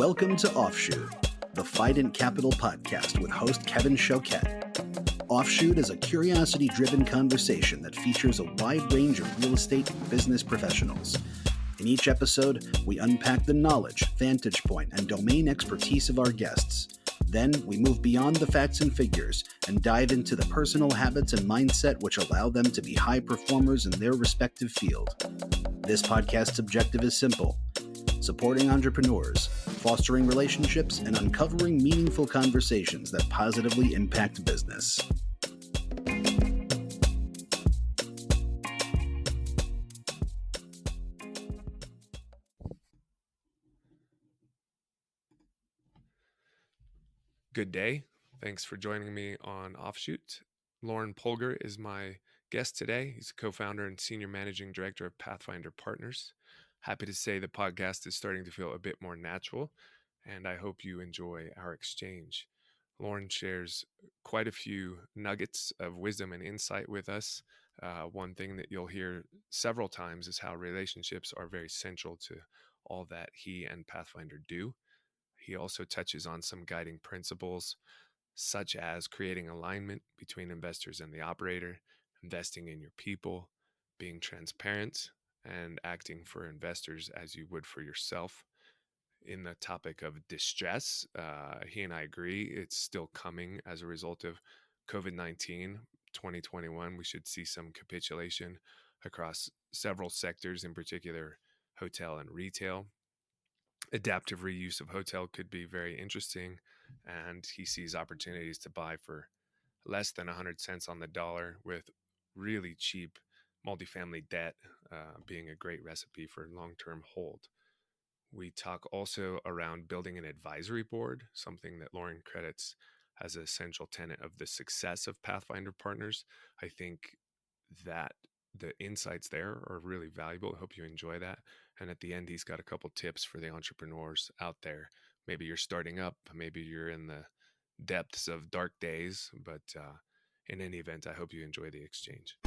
Welcome to Offshoot, the Fident Capital podcast with host Kevin Choquette. Offshoot is a curiosity-driven conversation that features a wide range of real estate and business professionals. In each episode, we unpack the knowledge, vantage point, and domain expertise of our guests. Then we move beyond the facts and figures and dive into the personal habits and mindset which allow them to be high performers in their respective field. This podcast's objective is simple: supporting entrepreneurs, fostering relationships, and uncovering meaningful conversations that positively impact business. Good day. Thanks for joining me on Offshoot. Lorne Polger is my guest today. He's a co-founder and senior managing director of Pathfinder Partners. Happy to say the podcast is starting to feel a bit more natural, and I hope you enjoy our exchange. Lorne shares quite a few nuggets of wisdom and insight with us. One thing that you'll hear several times is how relationships are very central to all that he and Pathfinder do. He also touches on some guiding principles, such as creating alignment between investors and the operator, investing in your people, being transparent, and acting for investors as you would for yourself. In the topic of distress, he and I agree it's still coming as a result of COVID-19. 2021, we should see some capitulation across several sectors, in particular hotel and retail. Adaptive reuse of hotel could be very interesting, and he sees opportunities to buy for less than 100 cents on the dollar with really cheap multifamily debt being a great recipe for long-term hold. We talk also around building an advisory board, something that Lorne credits as an essential tenet of the success of Pathfinder Partners. I think that the insights there are really valuable. I hope you enjoy that. And at the end, he's got a couple tips for the entrepreneurs out there. Maybe you're starting up, maybe you're in the depths of dark days, but in any event, I hope you enjoy the exchange.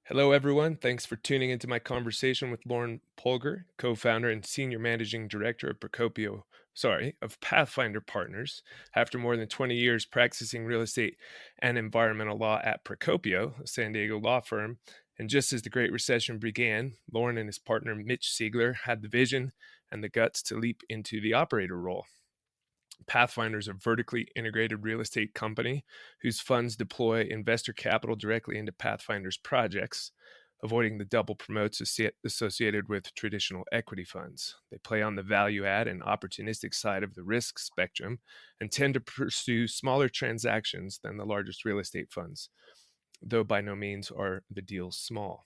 Hello, everyone. Thanks for tuning into my conversation with Lorne Polger, co-founder and senior managing director of Pathfinder Partners. After more than 20 years practicing real estate and environmental law at Procopio, a San Diego law firm, and just as the Great Recession began, Lorne and his partner Mitch Siegler had the vision and the guts to leap into the operator role. Pathfinder is a vertically integrated real estate company whose funds deploy investor capital directly into Pathfinder's projects, avoiding the double promotes associated with traditional equity funds. They play on the value add and opportunistic side of the risk spectrum and tend to pursue smaller transactions than the largest real estate funds, though by no means are the deals small.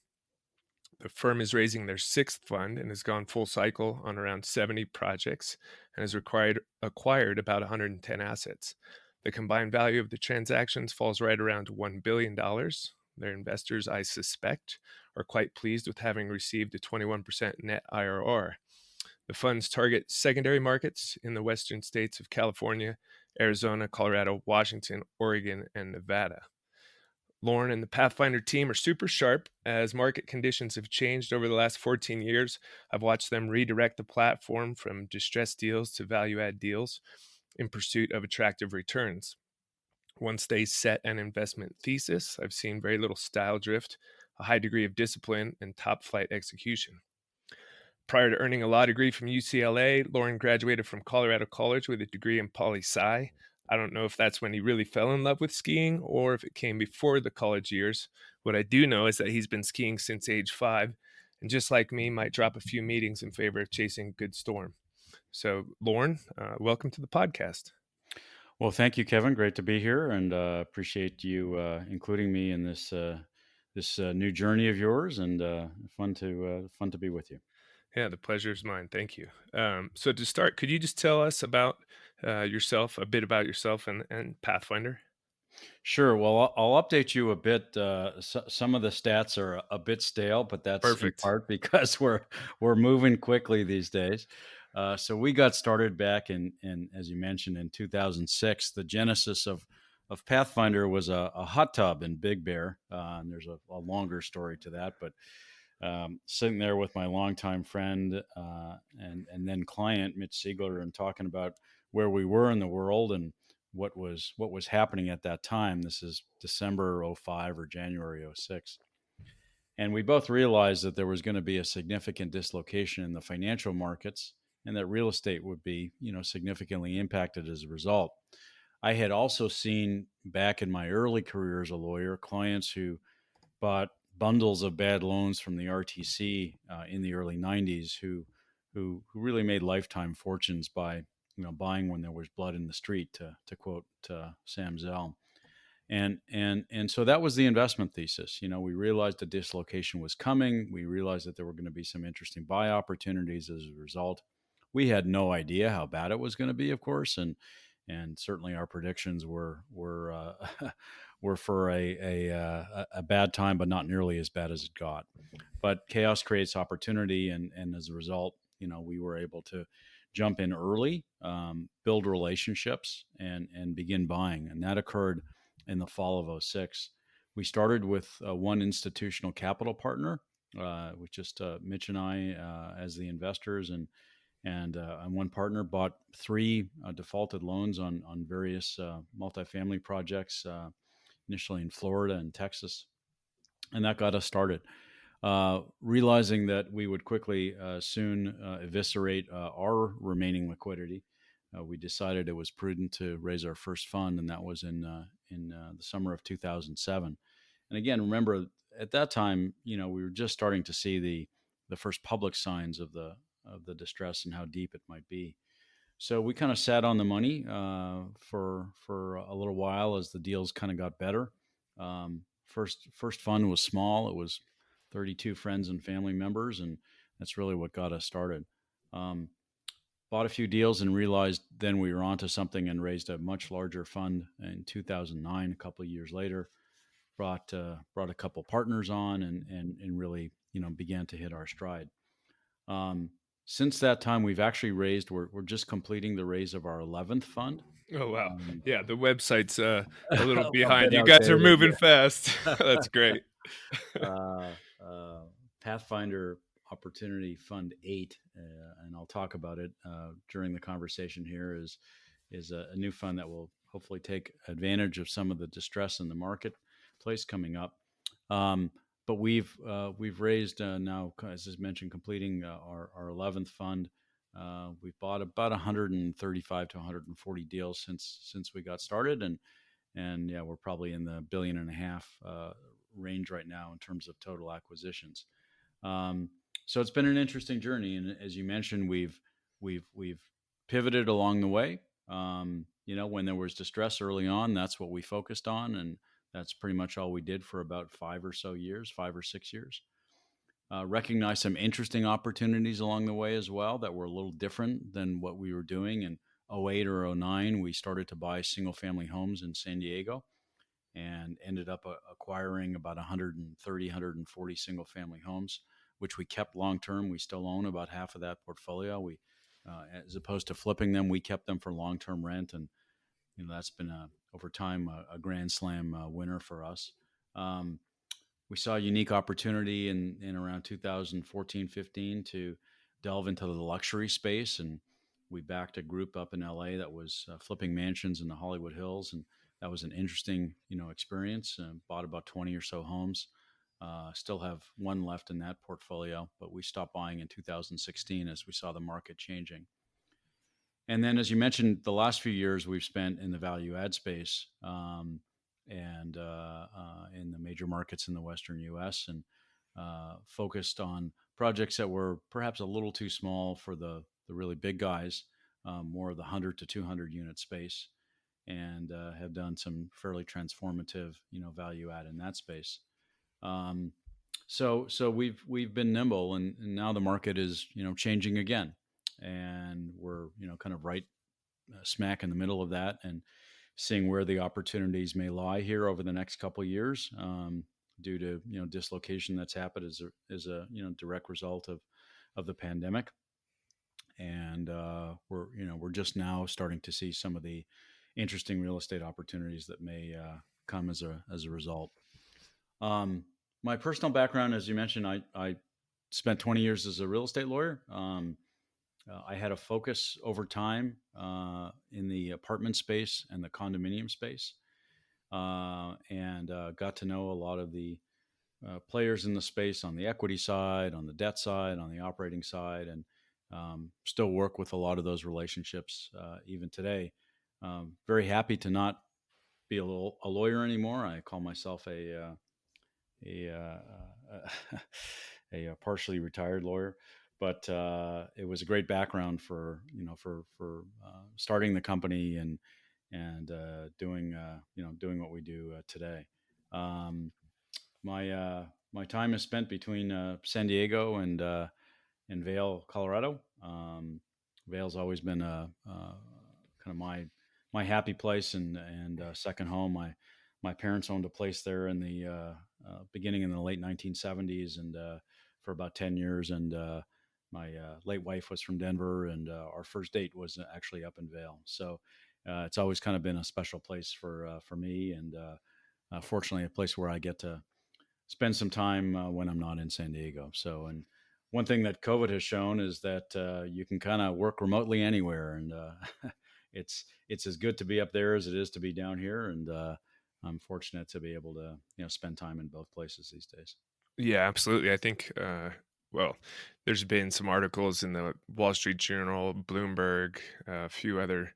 The firm is raising their sixth fund and has gone full cycle on around 70 projects and has acquired about 110 assets. The combined value of the transactions falls right around $1 billion. Their investors, I suspect, are quite pleased with having received a 21% net IRR. The funds target secondary markets in the western states of California, Arizona, Colorado, Washington, Oregon, and Nevada. Lorne and the Pathfinder team are super sharp. As market conditions have changed over the last 14 years, I've watched them redirect the platform from distressed deals to value-add deals in pursuit of attractive returns. Once they set an investment thesis, I've seen very little style drift, a high degree of discipline, and top-flight execution. Prior to earning a law degree from UCLA, Lorne graduated from Colorado College with a degree in poli-sci. I don't know if that's when he really fell in love with skiing or if it came before the college years. What I do know is that he's been skiing since age 5, and just like me, might drop a few meetings in favor of chasing a good storm. So, Lorne, welcome to the podcast. Well, thank you, Kevin. Great to be here, and appreciate you including me in this new journey of yours, and fun to be with you. Yeah, the pleasure is mine. Thank you. So to start, could you just tell us about yourself, a bit about yourself and Pathfinder? Sure. Well, I'll update you a bit. Some of the stats are a bit stale, but that's Perfect. in part because we're moving quickly these days. So we got started back in as you mentioned, in 2006. The genesis of Pathfinder was a hot tub in Big Bear, and there's a longer story to that, but sitting there with my longtime friend and then client Mitch Siegler and talking about where we were in the world and what was happening at that time. This is December '05 or January '06. And we both realized that there was going to be a significant dislocation in the financial markets and that real estate would be, significantly impacted as a result. I had also seen back in my early career as a lawyer clients who bought bundles of bad loans from the RTC in the early '90s who really made lifetime fortunes by buying when there was blood in the street, to quote Sam Zell. And so that was the investment thesis. We realized the dislocation was coming. We realized that there were going to be some interesting buy opportunities as a result. We had no idea how bad it was going to be, of course, and certainly our predictions were were for a bad time, but not nearly as bad as it got. But chaos creates opportunity, and as a result, we were able to jump in early, build relationships, and begin buying, and that occurred in the fall of '06. We started with one institutional capital partner, with just Mitch and I as the investors, and one partner bought three defaulted loans on various multifamily projects, initially in Florida and Texas, and that got us started. Realizing that we would quickly soon eviscerate our remaining liquidity, we decided it was prudent to raise our first fund, and that was in the summer of 2007. And again, remember at that time, we were just starting to see the first public signs of the distress and how deep it might be. So we kind of sat on the money for a little while as the deals kind of got better. First fund was small; it was 32 friends and family members, and that's really what got us started. Um, Bought a few deals and realized then we were onto something and raised a much larger fund in 2009. A couple of years later, brought a couple partners on and really began to hit our stride. Um, since that time, we've actually raised. We're just completing the raise of our 11th fund. Oh wow. Um, Yeah, the website's a little a behind. bit You guys are outdated, moving fast. That's great. uh, Pathfinder Opportunity Fund 8, and I'll talk about it during the conversation here, is a new fund that will hopefully take advantage of some of the distress in the marketplace coming up. Um, but we've raised now, as I mentioned, completing our 11th fund. We've bought about 135 to 140 deals since we got started, and yeah, we're probably in the $1.5 billion range right now in terms of total acquisitions. Um, so it's been an interesting journey, and as you mentioned, we've pivoted along the way. When there was distress early on, that's what we focused on, and that's pretty much all we did for about 5 or 6 years. Recognized some interesting opportunities along the way as well that were a little different than what we were doing in '08 or '09. We started to buy single family homes in San Diego and ended up acquiring about 130, 140 single family homes, which we kept long term. We still own about half of that portfolio. As opposed to flipping them, we kept them for long term rent, and that's been over time a grand slam winner for us. Um, we saw a unique opportunity in around 2014-15 to delve into the luxury space, and we backed a group up in LA that was flipping mansions in the Hollywood Hills, and that was an interesting experience. Bought about 20 or so homes. Still have one left in that portfolio, but we stopped buying in 2016 as we saw the market changing. And then, as you mentioned, the last few years we've spent in the value add space, and in the major markets in the Western U.S., and focused on projects that were perhaps a little too small for the really big guys, more of the 100 to 200 unit space, and have done some fairly transformative, value add in that space. Um, so we've been nimble, and now the market is changing again, and we're kind of right smack in the middle of that, and seeing where the opportunities may lie here over the next couple of years, due to dislocation that's happened as a direct result of the pandemic, and we're just now starting to see some of the interesting real estate opportunities that may come as a result. Um, my personal background, as you mentioned, I spent 20 years as a real estate lawyer. I had a focus over time in the apartment space and the condominium space, and got to know a lot of the players in the space on the equity side, on the debt side, on the operating side, and still work with a lot of those relationships even today. Very happy to not be a lawyer anymore. I call myself a, a partially retired lawyer, but it was a great background for starting the company and doing what we do today. Um, my time is spent between San Diego and Vail, Colorado. Vail's always been kind of my happy place and second home. My parents owned a place there in the beginning in the late 1970s and for about 10 years. And my late wife was from Denver, and our first date was actually up in Vail. So it's always kind of been a special place for me, and fortunately, a place where I get to spend some time when I'm not in San Diego. So, and one thing that COVID has shown is that you can kind of work remotely anywhere, and it's as good to be up there as it is to be down here. And I'm fortunate to be able to spend time in both places these days. Yeah, absolutely. I think, well, there's been some articles in the Wall Street Journal, Bloomberg, a few other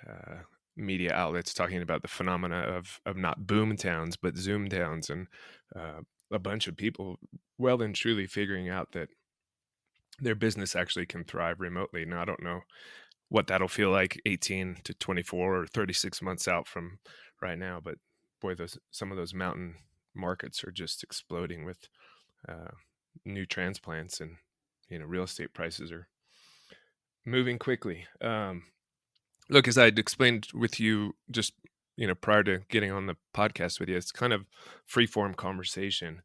uh, media outlets talking about the phenomena of not boom towns but zoom towns, and uh, a bunch of people well and truly figuring out that their business actually can thrive remotely. Now, I don't know what that'll feel like 18 to 24 or 36 months out from right now, but boy, those some of those mountain markets are just exploding with uh, new transplants, and real estate prices are moving quickly. Look, as I'd explained with you just prior to getting on the podcast with you, it's kind of free form conversation.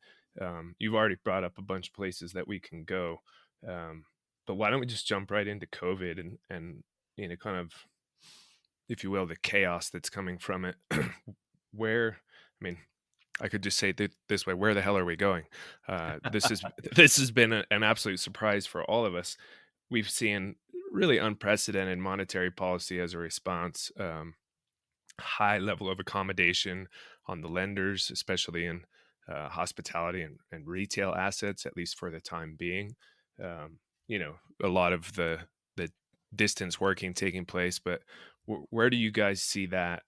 You've already brought up a bunch of places that we can go, um, but why don't we just jump right into COVID and kind of, if you will, the chaos that's coming from it. Where, I mean, I could just say it this way: where the hell are we going? This is this has been an absolute surprise for all of us. We've seen really unprecedented monetary policy as a response, high level of accommodation on the lenders, especially in hospitality and retail assets, at least for the time being. A lot of the distance working taking place, but where do you guys see that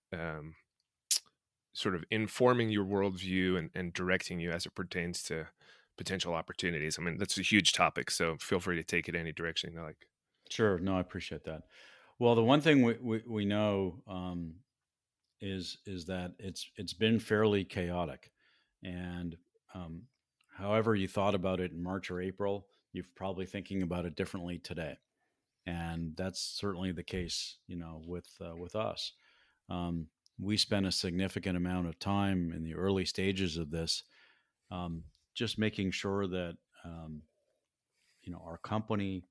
sort of informing your worldview and directing you as it pertains to potential opportunities? I mean, that's a huge topic, so feel free to take it any direction you like. Sure. No, I appreciate that. Well, the one thing we know is that it's been fairly chaotic, and um, however you thought about it in March or April, you're probably thinking about it differently today, and that's certainly the case. With us, um, we spent a significant amount of time in the early stages of this, um, just making sure that um, our company,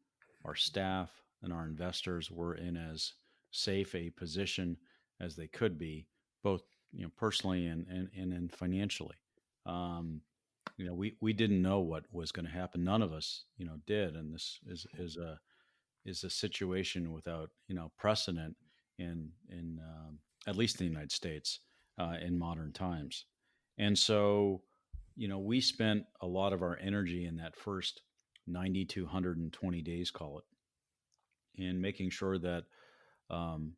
our staff, and our investors were in as safe a position as they could be, both personally and financially. Um, we didn't know what was going to happen. None of us did, and this is a situation without precedent in at least in the United States in modern times. And so we spent a lot of our energy in that first 90 to 120 days, call it, in making sure that um,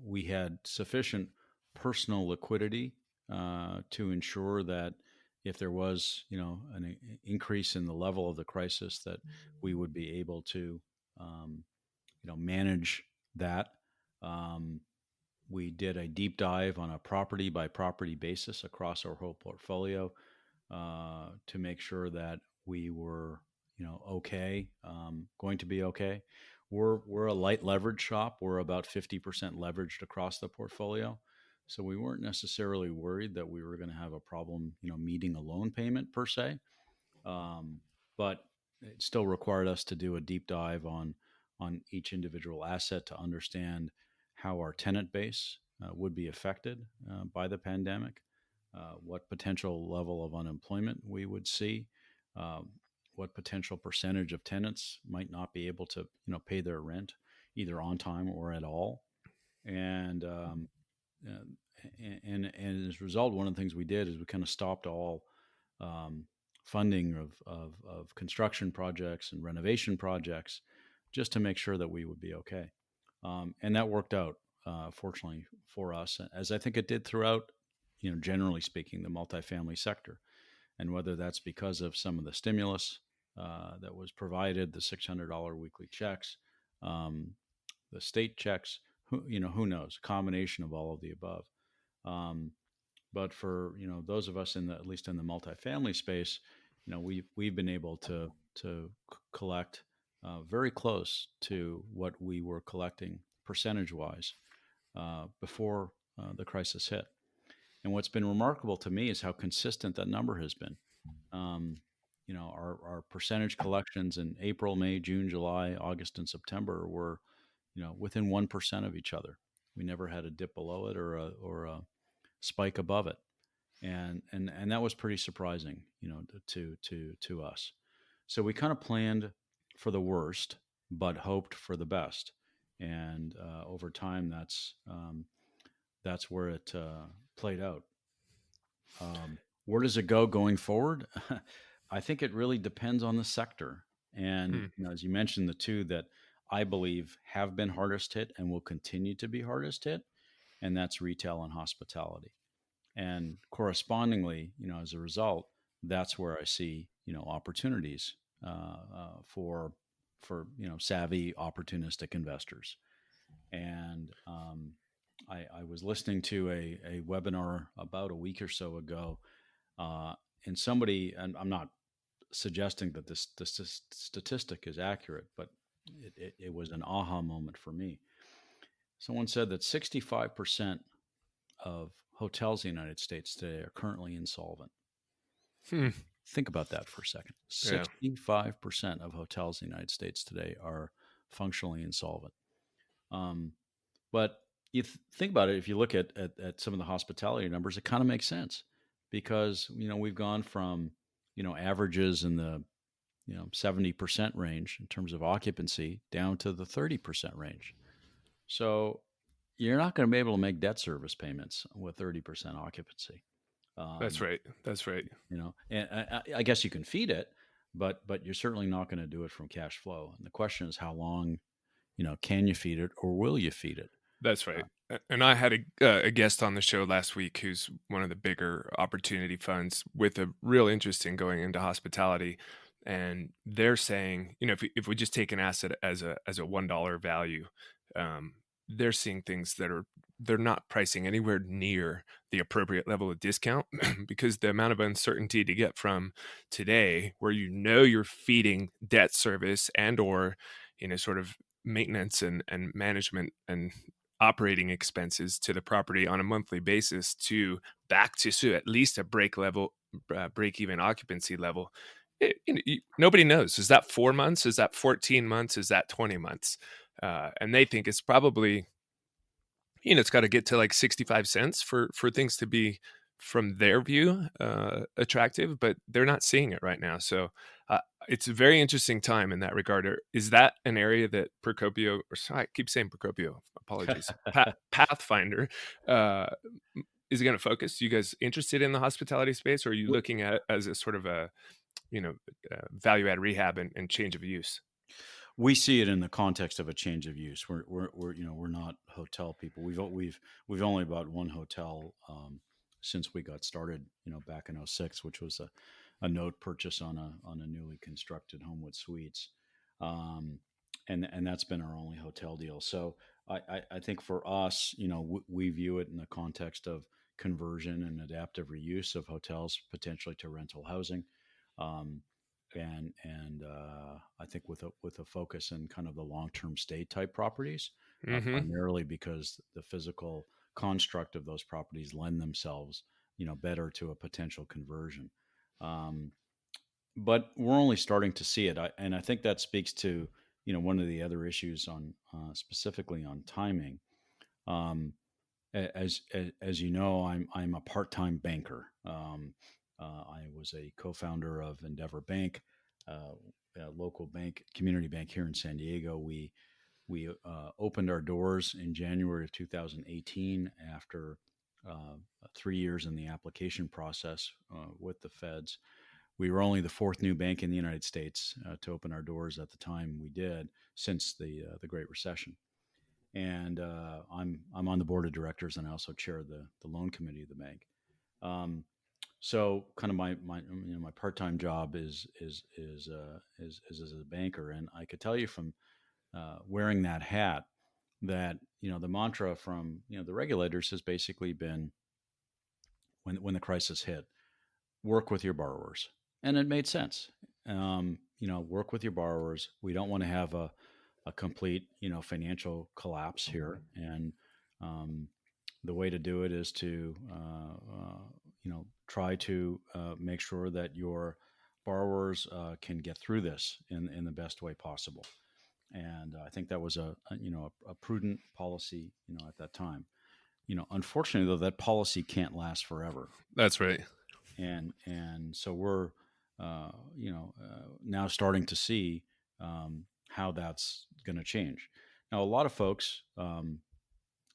we had sufficient personal liquidity to ensure that if there was, an increase in the level of the crisis, that we would be able to, um, manage that. Um, we did a deep dive on a property by property basis across our whole portfolio to make sure that we were, okay, going to be okay. We're a light leverage shop. We're about 50% leveraged across the portfolio, so we weren't necessarily worried that we were going to have a problem, meeting a loan payment per se. Um, but it still required us to do a deep dive on each individual asset to understand how our tenant base would be affected by the pandemic, what potential level of unemployment we would see, um, what potential percentage of tenants might not be able to pay their rent either on time or at all. And uh, and as a result, one of the things we did is we kind of stopped all um, funding of construction projects and renovation projects, just to make sure that we would be okay. And that worked out, fortunately for us, as I think it did throughout, generally speaking, the multifamily sector. And whether that's because of some of the stimulus that was provided, the $600 weekly checks, um, the state checks, who knows? Combination of all of the above. Um, but for those of us at least in the multifamily space, we've been able to collect very close to what we were collecting percentage wise before the crisis hit. And what's been remarkable to me is how consistent that number has been. Um, our percentage collections in April, May, June, July, August, and September were within 1% of each other. We never had a dip below it or a spike above it, and that was pretty surprising, to us. So we kind of planned for the worst, but hoped for the best, and over time, that's where it played out. Where does it go going forward? I think it really depends on the sector, and Hmm. as you mentioned, the two that I believe have been hardest hit and will continue to be hardest hit, and that's retail and hospitality. And correspondingly, as a result, that's where I see opportunities for savvy opportunistic investors. And I was listening to a webinar about a week or so ago, uh, and somebody, and I'm not suggesting that this statistic is accurate, but it was an aha moment for me. Someone said that 65% of hotels in the United States today are currently insolvent. Hmm. Think about that for a second. Yeah. 65% of hotels in the United States today are functionally insolvent. Um, but you think about it, if you look at some of the hospitality numbers, it kind of makes sense because, we've gone from, averages in the, 70% range in terms of occupancy down to the 30% range. So you're not going to be able to make debt service payments with 30% occupancy. That's Um, right. That's right. and I guess you can feed it, but you're certainly not going to do it from cash flow. And the question is, how long, can you feed it or will you feed it? That's Uh, right. And I had a guest on the show last week who's one of the bigger opportunity funds with a real interest in going into hospitality. And they're saying, if we just take an asset as a $1 value, um, they're seeing things they're not pricing anywhere near the appropriate level of discount because the amount of uncertainty to get from today, where you're feeding debt service and or sort of maintenance and management and operating expenses to the property on a monthly basis to back to so at least a break even occupancy level. Nobody knows. Is that 4 months? Is that 14 months? Is that 20 months? And they think it's probably, it's got to get to like 65 cents for things to be, from their view, attractive, but they're not seeing it right now. So it's a very interesting time in that regard. Is that an area that Procopio, or sorry, I keep saying Procopio, apologies, Pathfinder, uh, is going to focus? You guys interested in the hospitality space, or are you looking at it as a sort of a, you know, value add rehab and change of use? we see it in the context of a change of use. We're not hotel people. We've only bought one hotel since we got started, back in '06, which was a note purchase on a newly constructed Homewood Suites, um, and that's been our only hotel deal. So I think for us, we view it in the context of conversion and adaptive reuse of hotels potentially to rental housing. Um, and I think with a focus in kind of the long term stay type properties, Mm-hmm. primarily because the physical construct of those properties lend themselves, better to a potential conversion. Um, but we're only starting to see it, and I think that speaks to one of the other issues on specifically on timing. Um, as you know, I'm a part time banker. I was a co-founder of Endeavor Bank a local bank, community bank here in San Diego. We opened our doors in January of 2018 after 3 years in the application process with the feds. We were only the fourth new bank in the United States to open our doors at the time we did since the Great Recession. And I'm on the board of directors, and I also chair the loan committee of the bank. So kind of my part-time job is as a banker, and I could tell you from wearing that hat that the mantra from the regulators has basically been, when the crisis hit, work with your borrowers, and it made sense. Work with your borrowers. We don't want to have a complete financial collapse here, and the way to do it is to try to make sure that your borrowers can get through this in the best way possible. And I think that was a prudent policy at that time. Unfortunately, though, that policy can't last forever. That's right. And so we're now starting to see how that's going to change. Now, a lot of folks, a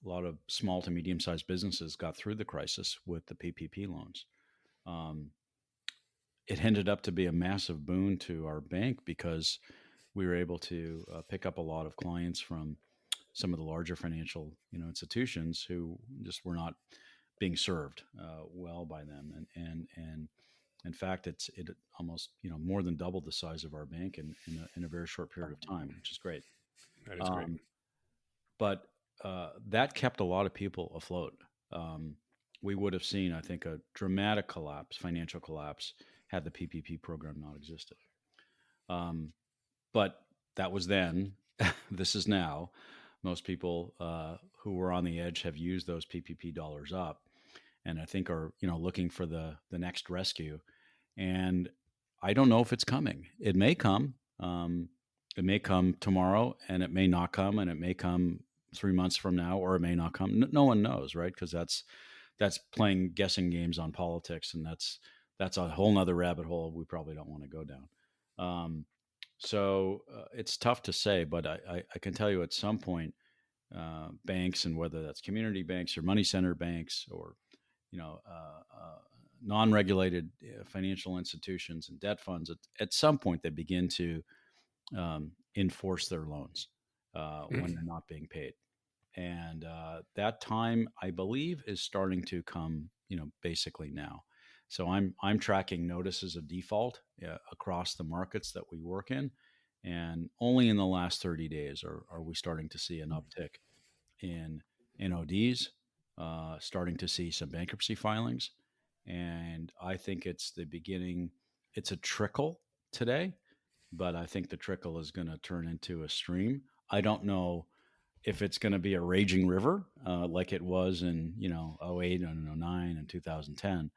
lot of small to medium sized businesses got through the crisis with the PPP loans. It ended up to be a massive boon to our bank because we were able to pick up a lot of clients from some of the larger financial institutions who just were not being served well by them, and in fact it almost more than doubled the size of our bank in a very short period of time, which is great. That is great. But that kept a lot of people afloat. We would have seen, I think, a dramatic collapse, financial collapse, had the PPP program not existed. But that was then. This is now. Most people who were on the edge have used those PPP dollars up, and I think are looking for the next rescue. And I don't know if it's coming. It may come. It may come tomorrow, and it may not come, and it may come 3 months from now, or it may not come. No one knows, right? Because that's playing guessing games on politics, and that's a whole nother rabbit hole we probably don't want to go down. So it's tough to say, but I can tell you at some point, banks, and whether that's community banks or money center banks or non-regulated financial institutions and debt funds, at some point they begin to enforce their loans when they're not being paid. And that time, I believe, is starting to come, basically now. So I'm tracking notices of default across the markets that we work in, and only in the last 30 days are we starting to see an uptick in NODs, starting to see some bankruptcy filings, and I think it's the beginning. It's a trickle today, but I think the trickle is going to turn into a stream. I don't know if it's going to be a raging river like it was in 08 and 09 and 2010.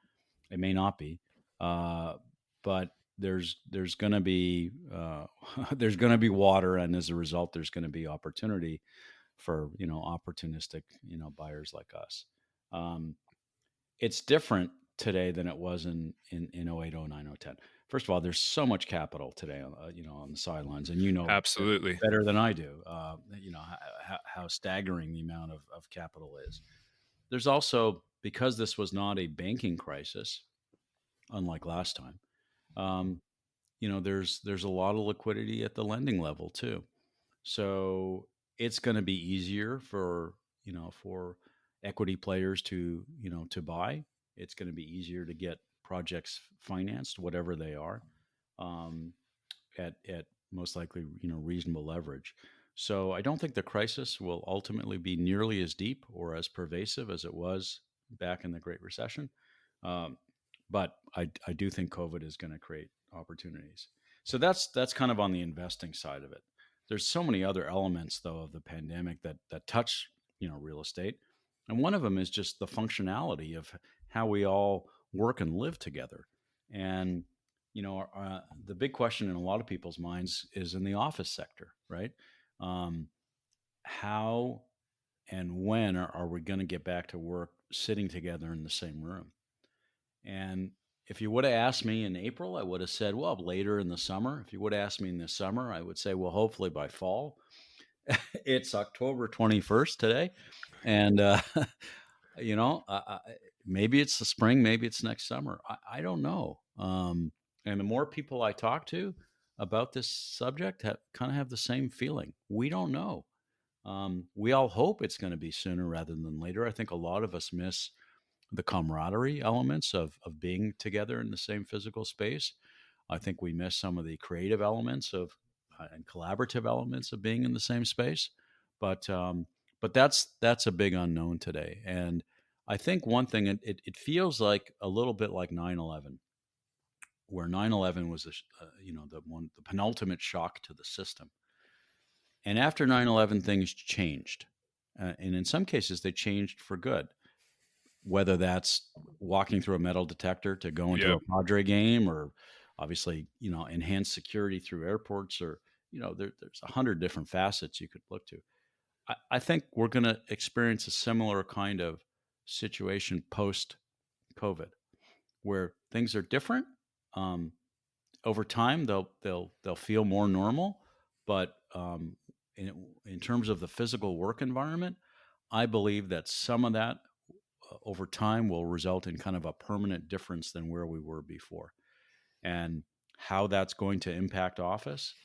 It may not be, but there's going to be there's going to be water, and as a result, there's going to be opportunity for opportunistic buyers like us. It's different today than it was in 08, 09, 010. First of all, there's so much capital today on the sidelines, and Absolutely. better than I do. How staggering the amount of capital is. There's also, because this was not a banking crisis, unlike last time. There's a lot of liquidity at the lending level too, so it's going to be easier for equity players to to buy. It's going to be easier to get projects financed, whatever they are, at most likely reasonable leverage. So I don't think the crisis will ultimately be nearly as deep or as pervasive as it was back in the Great Recession. Um, but I do think COVID is going to create opportunities. So that's kind of on the investing side of it. There's so many other elements though of the pandemic that touch real estate, and one of them is just the functionality of how we all work and live together. And the big question in a lot of people's minds is in the office sector, right? Um, how and when are we going to get back to work sitting together in the same room? And if you would have asked me in April, I would have said, well, later in the summer. If you would have asked me in the summer, I would say, well, hopefully by fall. It's October 21st today. And, maybe it's the spring, maybe it's next summer. I don't know. And the more people I talk to about this subject kind of have the same feeling. We don't know. We all hope it's going to be sooner rather than later. I think a lot of us miss the camaraderie elements of being together in the same physical space. I think we miss some of the creative elements of and collaborative elements of being in the same space. But that's a big unknown today. And I think one thing it feels like a little bit like 9/11, where 9/11 was the penultimate shock to the system. And after 9/11, things changed, and in some cases they changed for good, whether that's walking through a metal detector to go into Yep. a Padre game, or obviously, enhanced security through airports, or, there's 100 different facets you could look to. I think we're going to experience a similar kind of situation post COVID, where things are different. Over time, they'll feel more normal, but in terms of the physical work environment, I believe that some of that over time will result in kind of a permanent difference than where we were before. And how that's going to impact office,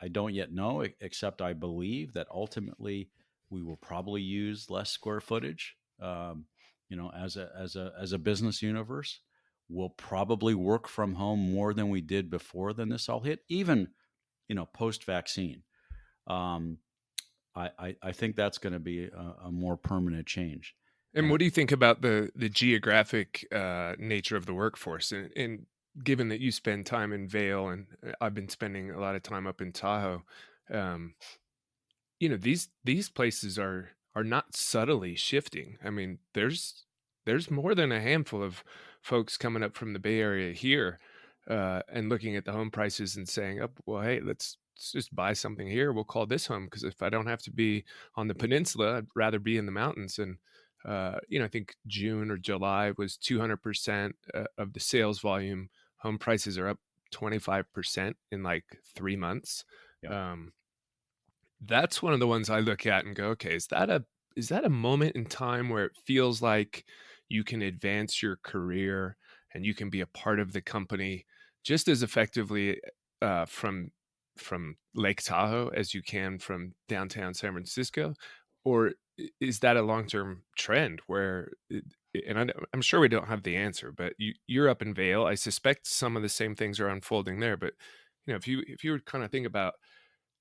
I don't yet know, except I believe that ultimately we will probably use less square footage. As a business universe, we'll probably work from home more than we did before then this all hit, even post vaccine. Um, I think that's going to be a more permanent change. And And what do you think about the geographic nature of the workforce? And given that you spend time in Vail, and I've been spending a lot of time up in Tahoe, um, these places are not subtly shifting. I mean, there's more than a handful of folks coming up from the Bay Area here, and looking at the home prices and saying, "Oh, well, hey, let's just buy something here. We'll call this home because if I don't have to be on the peninsula, I'd rather be in the mountains." And I think June or July was 200% of the sales volume. Home prices are up 25% in like 3 months. yeah, Um, that's one of the ones I look at and go, okay, is that a moment in time where it feels like you can advance your career and you can be a part of the company just as effectively from Lake Tahoe as you can from downtown San Francisco? Or is that a long-term trend where and I'm sure we don't have the answer, but you're up in Vail. I suspect some of the same things are unfolding there. But if you would kind of think about,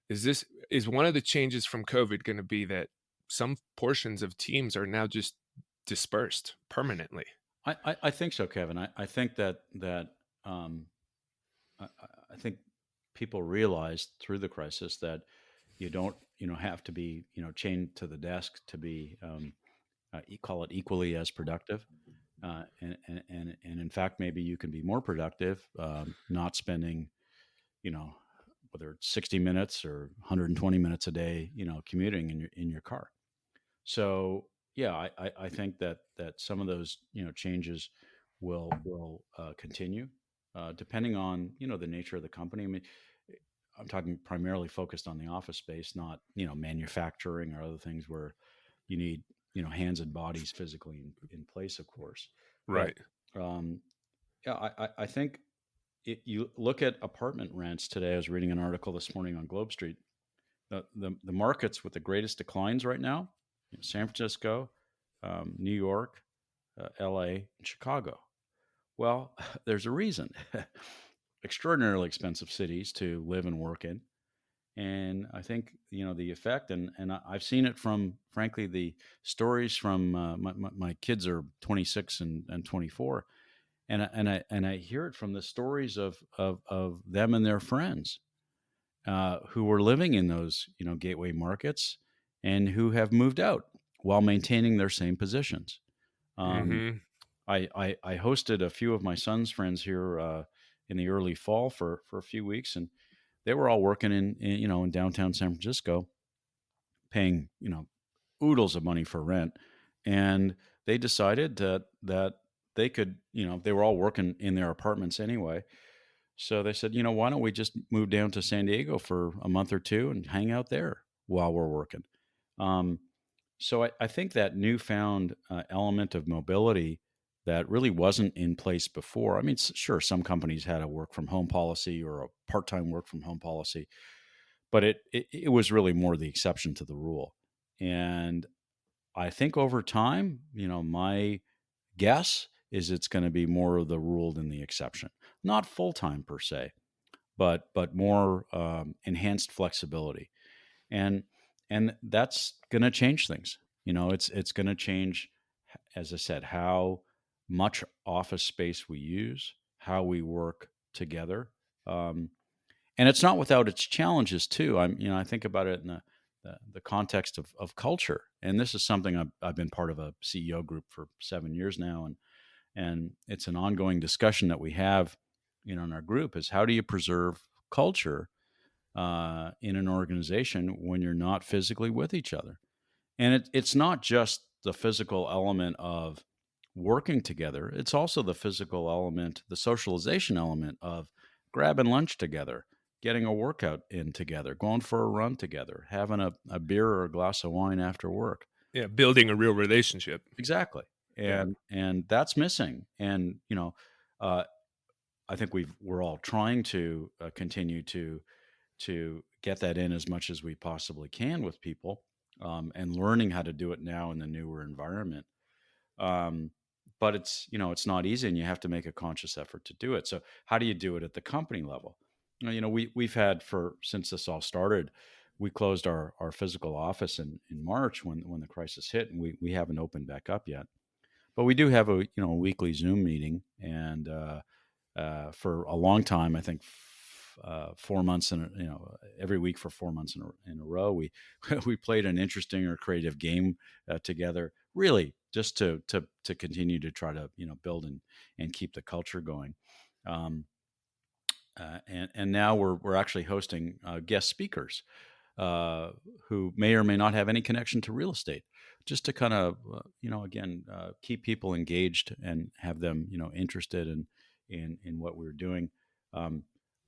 is one of the changes from COVID going to be that some portions of teams are now just dispersed permanently? I think so, Kevin. I think that um, I think people realized through the crisis that you don't have to be chained to the desk to be call it equally as productive, and in fact maybe you can be more productive, not spending you know whether it's 60 minutes or 120 minutes a day commuting in your car. So yeah, I think that some of those changes will continue, depending on the nature of the company. I mean, I'm talking primarily focused on the office space, not manufacturing or other things where you need hands and bodies physically in place, of course. But Right. um, yeah, I think you look at apartment rents today. I was reading an article this morning on Globe Street. The markets with the greatest declines right now: San Francisco, New York, L.A., and Chicago. Well, there's a reason. Extraordinarily expensive cities to live and work in, and I think the effect, and I've seen it from, frankly, the stories from my kids are 26 and 24, and I hear it from the stories of them and their friends who were living in those gateway markets and who have moved out while maintaining their same positions. Um, Hmm. I hosted a few of my son's friends here in the early fall for a few weeks, and they were all working in downtown San Francisco, paying oodles of money for rent, and they decided that they could, they were all working in their apartments anyway. So they said, why don't we just move down to San Diego for a month or two and hang out there while we're working? Um, so I think that newfound element of mobility that really wasn't in place before. I mean, sure, some companies had a work from home policy or a part time work from home policy, but it was really more the exception to the rule. And I think over time, my guess is it's going to be more of the rule than the exception. Not full time per se, but more enhanced flexibility, and that's going to change things. It's going to change, as I said, how much office space we use, how we work together, um, and it's not without its challenges too. I think about it in the context of culture, and this is something I've been part of a CEO group for 7 years now, and it's an ongoing discussion that we have, in our group, is how do you preserve culture in an organization when you're not physically with each other? And it's not just the physical element of working together. It's also the physical element, the socialization element of grabbing lunch together, getting a workout in together, going for a run together, having a beer or a glass of wine after work. Yeah, building a real relationship. Exactly. Yeah. And that's missing. And, uh, I think we're all trying to continue to get that in as much as we possibly can with people, and learning how to do it now in the newer environment. Um, but it's not easy, and you have to make a conscious effort to do it. So how do you do it at the company level? We've had, since this all started, we closed our physical office in March when the crisis hit, and we haven't opened back up yet. But we do have a weekly Zoom meeting, and for a long time, I think 4 months every week for 4 months in a row, we played an interesting or creative game together, really just to continue to try to build and keep the culture going. Um, and now we're actually hosting guest speakers uh, who may or may not have any connection to real estate, just to kind of again keep people engaged and have them interested in what we're doing.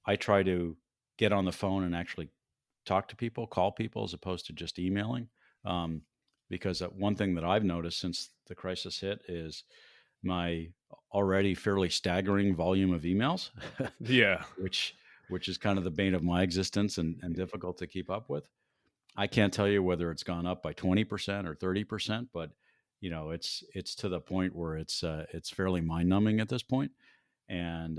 I try to get on the phone and actually talk to people, call people, as opposed to just emailing. Um, because one thing that I've noticed since the crisis hit is my already fairly staggering volume of emails, Yeah. which is kind of the bane of my existence and difficult to keep up with. I can't tell you whether it's gone up by 20% or 30%, but it's to the point where it's fairly mind numbing at this point. And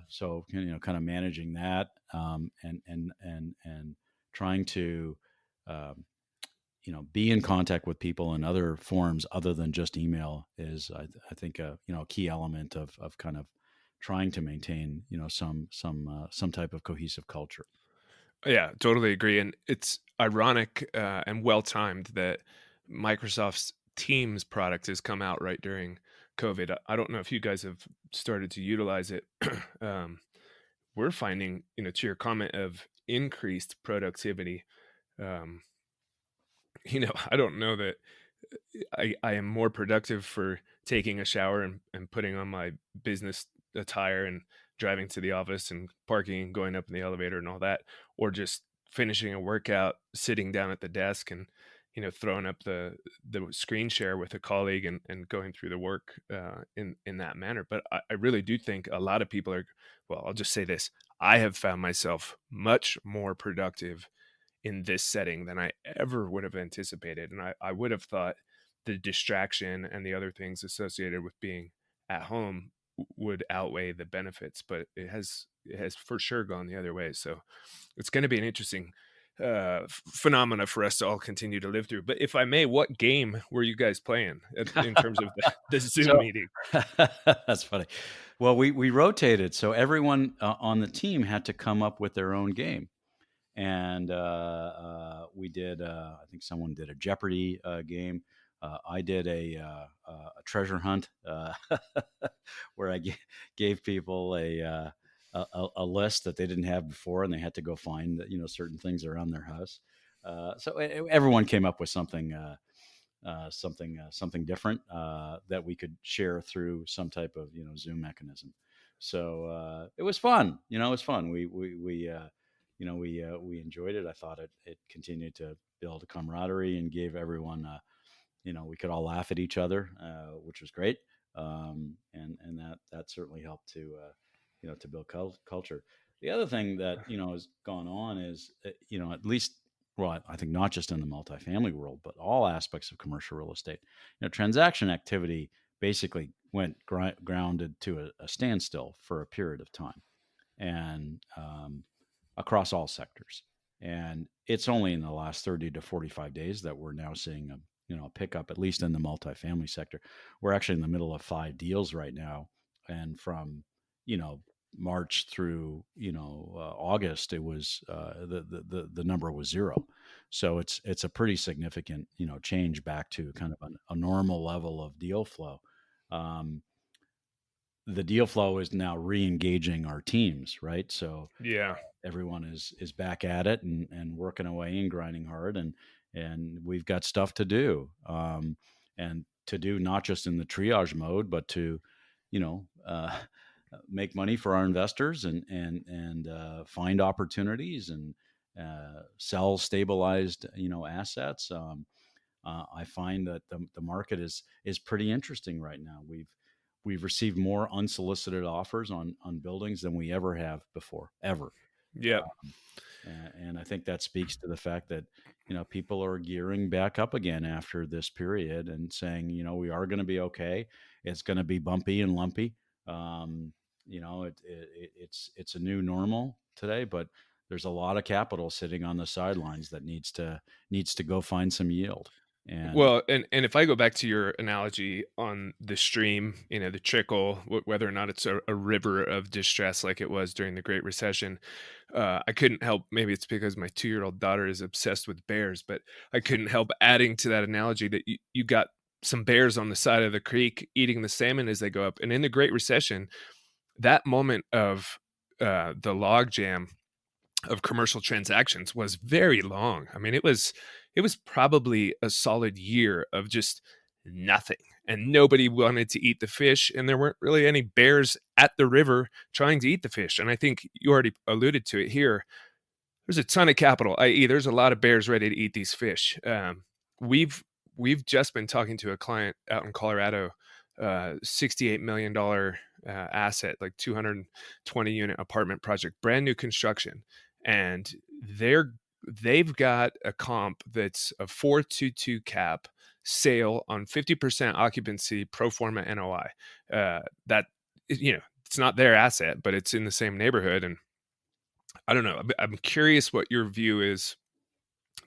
so kind of managing that, and trying to um, be in contact with people in other forms other than just email is, I think, a key element of kind of trying to maintain some type of cohesive culture. Yeah, totally agree. And it's ironic and well timed that Microsoft's Teams product has come out right during COVID. I don't know if you guys have started to utilize it. um, we're finding, to your comment of increased productivity. Um, I don't know that I am more productive for taking a shower and putting on my business attire and driving to the office and parking and going up in the elevator and all that, or just finishing a workout, sitting down at the desk and throwing up the screen share with a colleague and going through the work in that manner. But I really do think a lot of people are, well, I'll just say this: I have found myself much more productive in this setting than I ever would have anticipated. And I would have thought the distraction and the other things associated with being at home would outweigh the benefits, but it has for sure gone the other way. So it's going to be an interesting phenomena for us to all continue to live through. But if I may, what game were you guys playing in terms of the Zoom So meeting? that's funny. Well, we rotated, so everyone on the team had to come up with their own game. And we did. I think someone did a Jeopardy game. I did a treasure hunt where I gave people a list that they didn't have before, and they had to go find certain things around their house. So everyone came up with something something different that we could share through some type of Zoom mechanism. So it was fun. It was fun. We enjoyed it. I thought it continued to build a camaraderie and gave everyone we could all laugh at each other, which was great. And that certainly helped to to build culture. The other thing that has gone on is at least, well, I think not just in the multifamily world, but all aspects of commercial real estate. Transaction activity basically went grounded to a standstill for a period of time, and across all sectors. And it's only in the last 30 to 45 days that we're now seeing a pickup, at least in the multifamily sector. We're actually in the middle of 5 deals right now, and from March through August, it was the number was zero. So it's a pretty significant change back to kind of a normal level of deal flow. Um, the deal flow is now re-engaging our teams, right? So Yeah. everyone is back at it and working away and grinding hard, and we've got stuff to do, and to do not just in the triage mode, but to you know uh, make money for our investors, and find opportunities, and sell stabilized assets. I find that the market is pretty interesting right now. We've received more unsolicited offers on buildings than we ever have before, ever. Yep. And I think that speaks to the fact that people are gearing back up again after this period and saying, we are going to be okay. It's going to be bumpy and lumpy. Um, it's a new normal today, but there's a lot of capital sitting on the sidelines that needs to go find some yield. And Well, and if I go back to your analogy on the stream, the trickle, whether or not it's a river of distress like it was during the Great Recession, I couldn't help. Maybe it's because my 2-year-old daughter is obsessed with bears, but I couldn't help adding to that analogy that you got some bears on the side of the creek eating the salmon as they go up. And in the Great Recession, that moment of the logjam of commercial transactions was very long. I mean, it was probably a solid year of just nothing, and nobody wanted to eat the fish, and there weren't really any bears at the river trying to eat the fish. And I think you already alluded to it here. There's a ton of capital, i.e., there's a lot of bears ready to eat these fish. We've just been talking to a client out in Colorado, $68 million asset, like 220 unit apartment project, brand new construction, and they've got a comp that's a 4.22 cap, sale on 50% occupancy, pro forma NOI. That it's not their asset, but it's in the same neighborhood. And I don't know. I'm curious what your view is.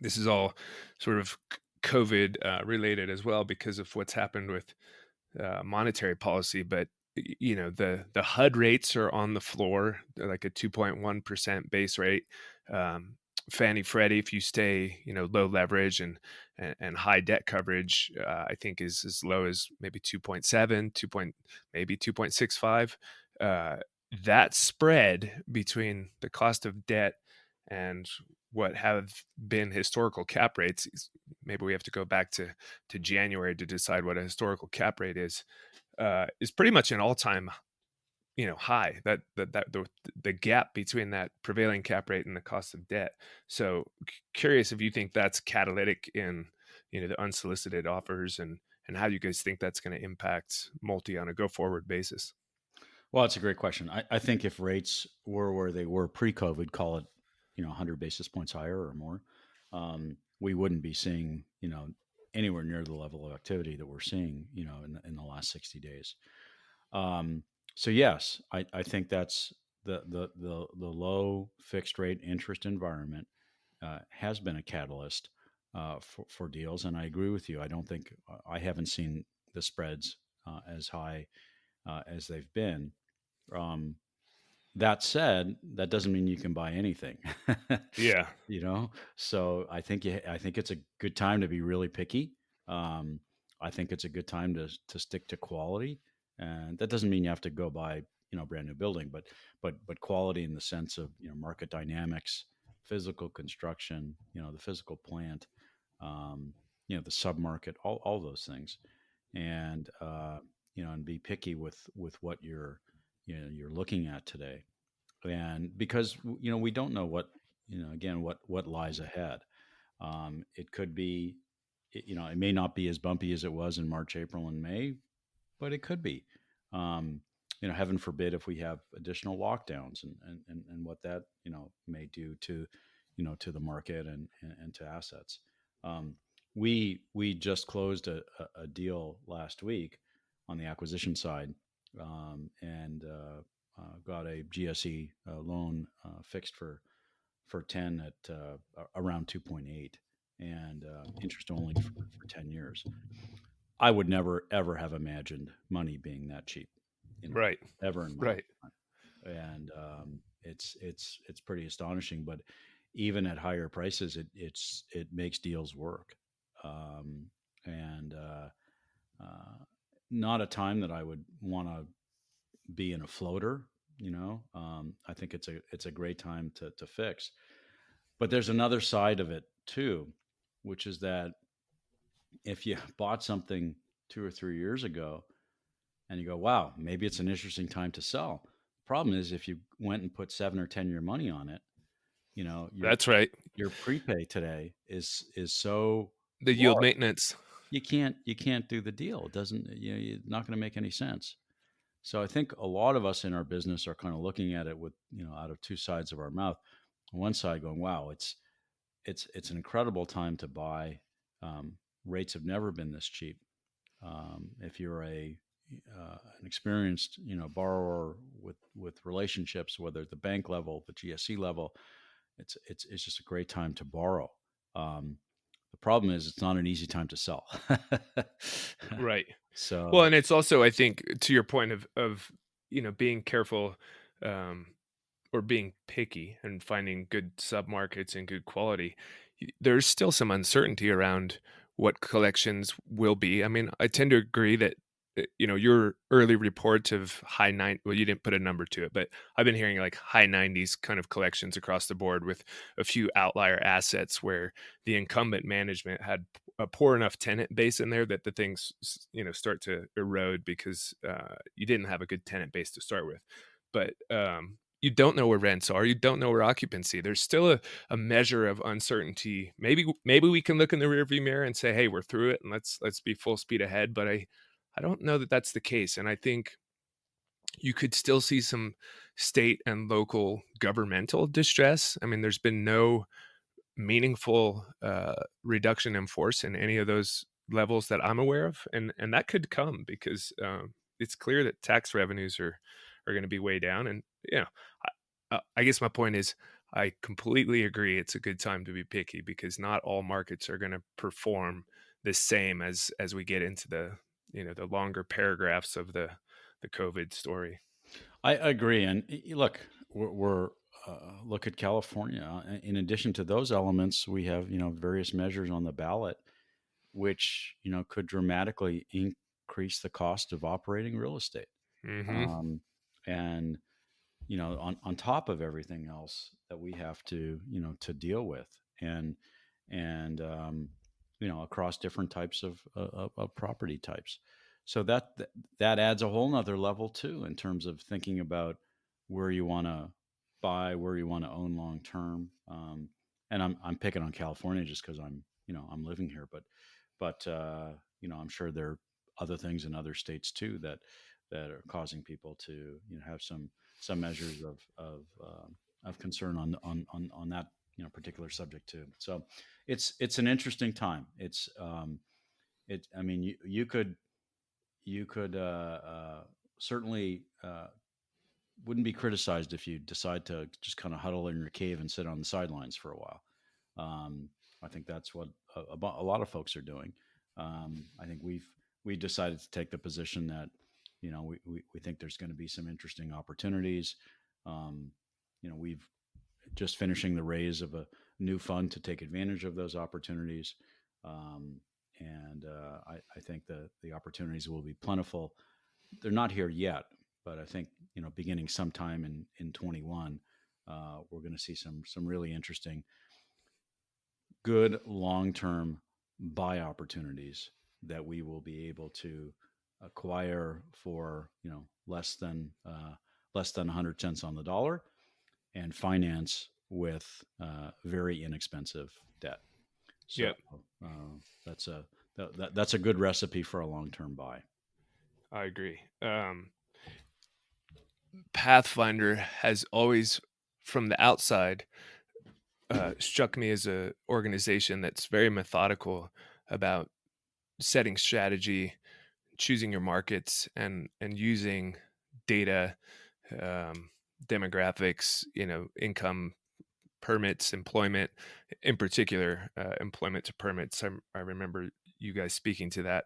This is all sort of COVID related as well because of what's happened with monetary policy. But the HUD rates are on the floor. They're like a 2.1% base rate. Fannie Freddie, if you stay low leverage and high debt coverage, I think is as low as maybe 2.7, maybe 2.65. That spread between the cost of debt and what have been historical cap rates, maybe we have to go back to January to decide what a historical cap rate is pretty much an all-time high. That the gap between that prevailing cap rate and the cost of debt. So curious if you think that's catalytic in the unsolicited offers, and how you guys think that's going to impact multi on a go forward basis. Well, it's a great question. I think if rates were where they were pre-COVID, call it 100 basis points higher or more, we wouldn't be seeing anywhere near the level of activity that we're seeing in the last 60 days. So yes, I think that's the low fixed rate interest environment has been a catalyst for deals, and I agree with you. I haven't seen the spreads as high as they've been. Um, that said, that doesn't mean you can buy anything. Yeah. So I think it's a good time to be really picky. Um, I think it's a good time to stick to quality, and that doesn't mean you have to go buy a brand new building, but quality in the sense of market dynamics, physical construction, the physical plant. Um, the submarket, all those things, and and be picky with what you're looking at today. And because we don't know what again what lies ahead. It could be, it may not be as bumpy as it was in March, April, and May, but it could be. Um, heaven forbid if we have additional lockdowns and what that may do to the market and to assets. Um, we just closed a deal last week on the acquisition side, and got a GSE loan fixed for 10 at around 2.8, and interest only for 10 years. I would never ever have imagined money being that cheap, Right. ever in my Right. lifetime. And it's pretty astonishing. But even at higher prices, it makes deals work. Um, and Not a time that I would want to be in a floater. I think it's a great time to fix. But there's another side of it too, which is that if you bought something 2 or 3 years ago and you go, wow, maybe it's an interesting time to sell. Problem is, if you went and put 7 or 10 year money on it, you know your That's right. your prepay today is so The yield large, maintenance. you can't do the deal. It doesn't, it's not going to make any sense. So I think a lot of us in our business are kind of looking at it with, out of two sides of our mouth. On one side, going, wow, it's an incredible time to buy. Rates have never been this cheap. If you're an experienced borrower with relationships, whether at the bank level, the GSE level, it's just a great time to borrow. Um, the problem is it's not an easy time to sell. Right. Well, So and it's also, I think, to your point of being careful, um, or being picky and finding good submarkets and good quality. There's still some uncertainty around what collections will be. I mean, I tend to agree that your early reports of high nine. Well, you didn't put a number to it, but I've been hearing like high 90s kind of collections across the board, with a few outlier assets where the incumbent management had a poor enough tenant base in there that the things start to erode because you didn't have a good tenant base to start with. But you don't know where rents are. You don't know where occupancy. There's still a measure of uncertainty. Maybe we can look in the rearview mirror and say, "Hey, we're through it, and let's be full speed ahead." But I don't know that that's the case, and I think you could still see some state and local governmental distress. I mean, there's been no meaningful reduction in force in any of those levels that I'm aware of, and that could come because it's clear that tax revenues are going to be way down. And I guess my point is, I completely agree. It's a good time to be picky because not all markets are going to perform the same as we get into the longer paragraphs of the COVID story. I agree. And look, we're look at California. In addition to those elements, we have various measures on the ballot, which could dramatically increase the cost of operating real estate. Hmm. Um, and on top of everything else that we have to deal with, and across different types of property types. So that adds a whole nother level too, in terms of thinking about where you want to buy, where you want to own long term. And I'm picking on California just because I'm living here, but I'm sure there are other things in other states too that are causing people to have some measures of concern on that particular subject too. So it's an interesting time. It I mean you could certainly wouldn't be criticized if you decide to just kind of huddle in your cave and sit on the sidelines for a while. Um, I think that's what a lot of folks are doing. I think we decided to take the position that we think there's going to be some interesting opportunities. Um, we've just finishing the raise of a new fund to take advantage of those opportunities. Um, and I think the opportunities will be plentiful. They're not here yet, but I think beginning sometime in 21, we're going to see some really interesting, good long term buy opportunities that we will be able to acquire for less than 100 cents on the dollar and finance with very inexpensive debt. So Yep, uh, that's a that's a good recipe for a long term buy. I agree. Pathfinder has always, from the outside, struck me as a organization that's very methodical about setting strategy, choosing your markets, and using data, um, demographics, income, permits, employment, in particular, employment to permits. I remember you guys speaking to that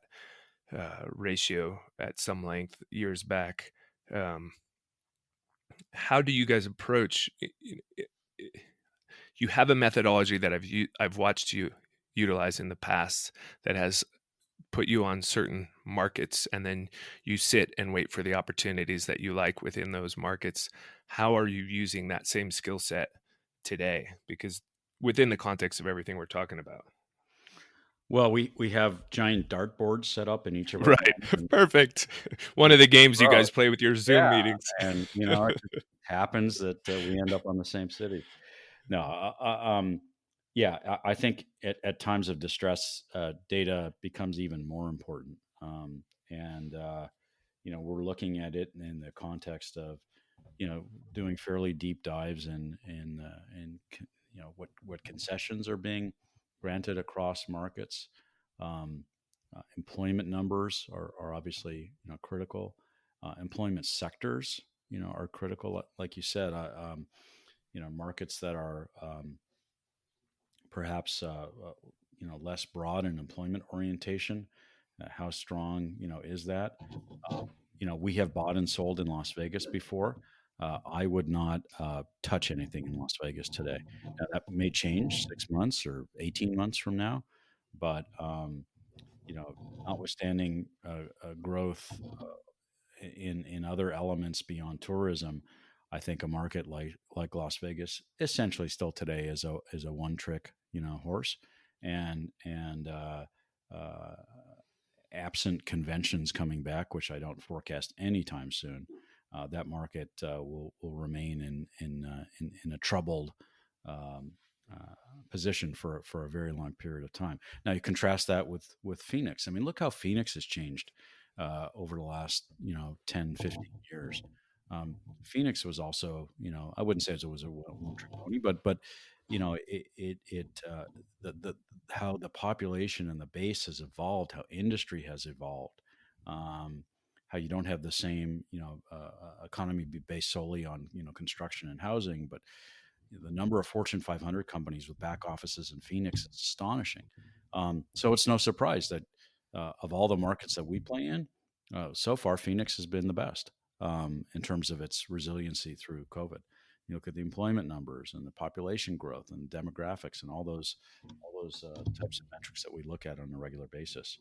ratio at some length years back. Um, how do you guys approach? You have a methodology that I've watched you utilize in the past that has put you on certain markets, and then you sit and wait for the opportunities that you like within those markets. How are you using that same skill set today? Because within the context of everything we're talking about. Well, we have giant dartboards set up in each of our Right. homes, and Perfect. One we of the games you throw. guys play with your Zoom Yeah, meetings. and it just happens that we end up on the same city. No, yeah, I think at times of distress, data becomes even more important. And we're looking at it in the context of doing fairly deep dives in what concessions are being granted across markets. Um, Employment numbers are obviously critical. Employment sectors are critical. Like you said, markets that are perhaps less broad in employment orientation. How strong is that? We have bought and sold in Las Vegas before. I would not touch anything in Las Vegas today. Now, that may change 6 months or 18 months from now, but you know, notwithstanding growth in other elements beyond tourism, I think a market like Las Vegas essentially still today is a one trick horse, and uh, absent conventions coming back, which I don't forecast anytime soon, that market will remain in a troubled um, uh, position for a very long period of time. Now you contrast that with Phoenix. I mean, look how Phoenix has changed over the last 10, 15 years. Phoenix was also, I wouldn't say it was a one trick pony, but the how the population and the base has evolved, how industry has evolved, um, how you don't have the same economy be based solely on construction and housing, but the number of Fortune 500 companies with back offices in Phoenix is astonishing. So it's no surprise that of all the markets that we play in, so far Phoenix has been the best in terms of its resiliency through COVID. You look at the employment numbers and the population growth and demographics and all those types of metrics that we look at on a regular basis.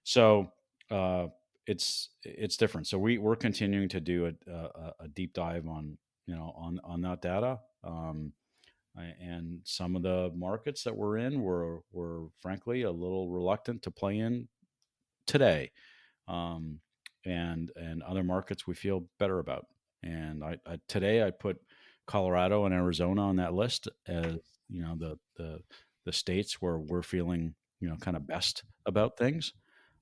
So uh, it's different. So we're continuing to do a deep dive on on that data. And some of the markets that we're in, we're frankly a little reluctant to play in today, um, and other markets we feel better about. And today I put Colorado and Arizona on that list as the states where we're feeling kind of best about things.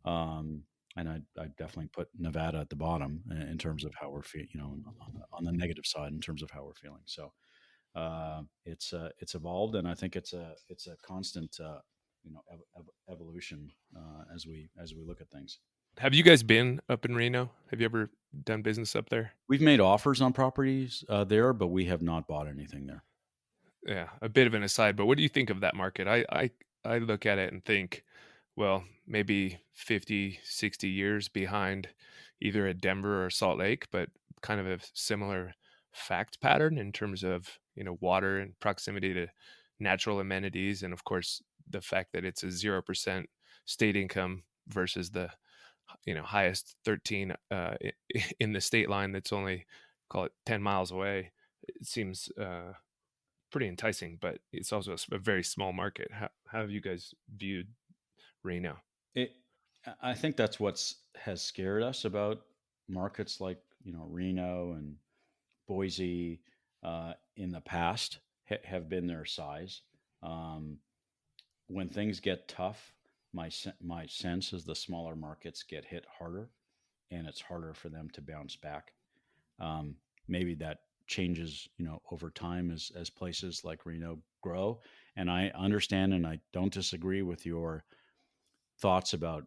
Um, and I definitely put Nevada at the bottom in terms of how we're feeling, on the negative side in terms of how we're feeling. So it's evolved, and I think it's a constant evolution as we look at things. Have you guys been up in Reno? Have you ever done business up there? We've made offers on properties there, but we have not bought anything there. Yeah, a bit of an aside, but what do you think of that market? I look at it and think, well, maybe 50, 60 years behind either a Denver or Salt Lake, but kind of a similar fact pattern in terms of, water and proximity to natural amenities. And of course, the fact that it's a 0% state income versus the, highest 13 in the state line that's only, call it 10 miles away. It seems pretty enticing, but it's also a very small market. How have you guys viewed Reno. It, I think that's has scared us about markets like Reno and Boise in the past have been their size. Um, when things get tough, my sense is the smaller markets get hit harder, and it's harder for them to bounce back. Um, Maybe that changes, over time as places like Reno grow. And I understand, and I don't disagree with your thoughts about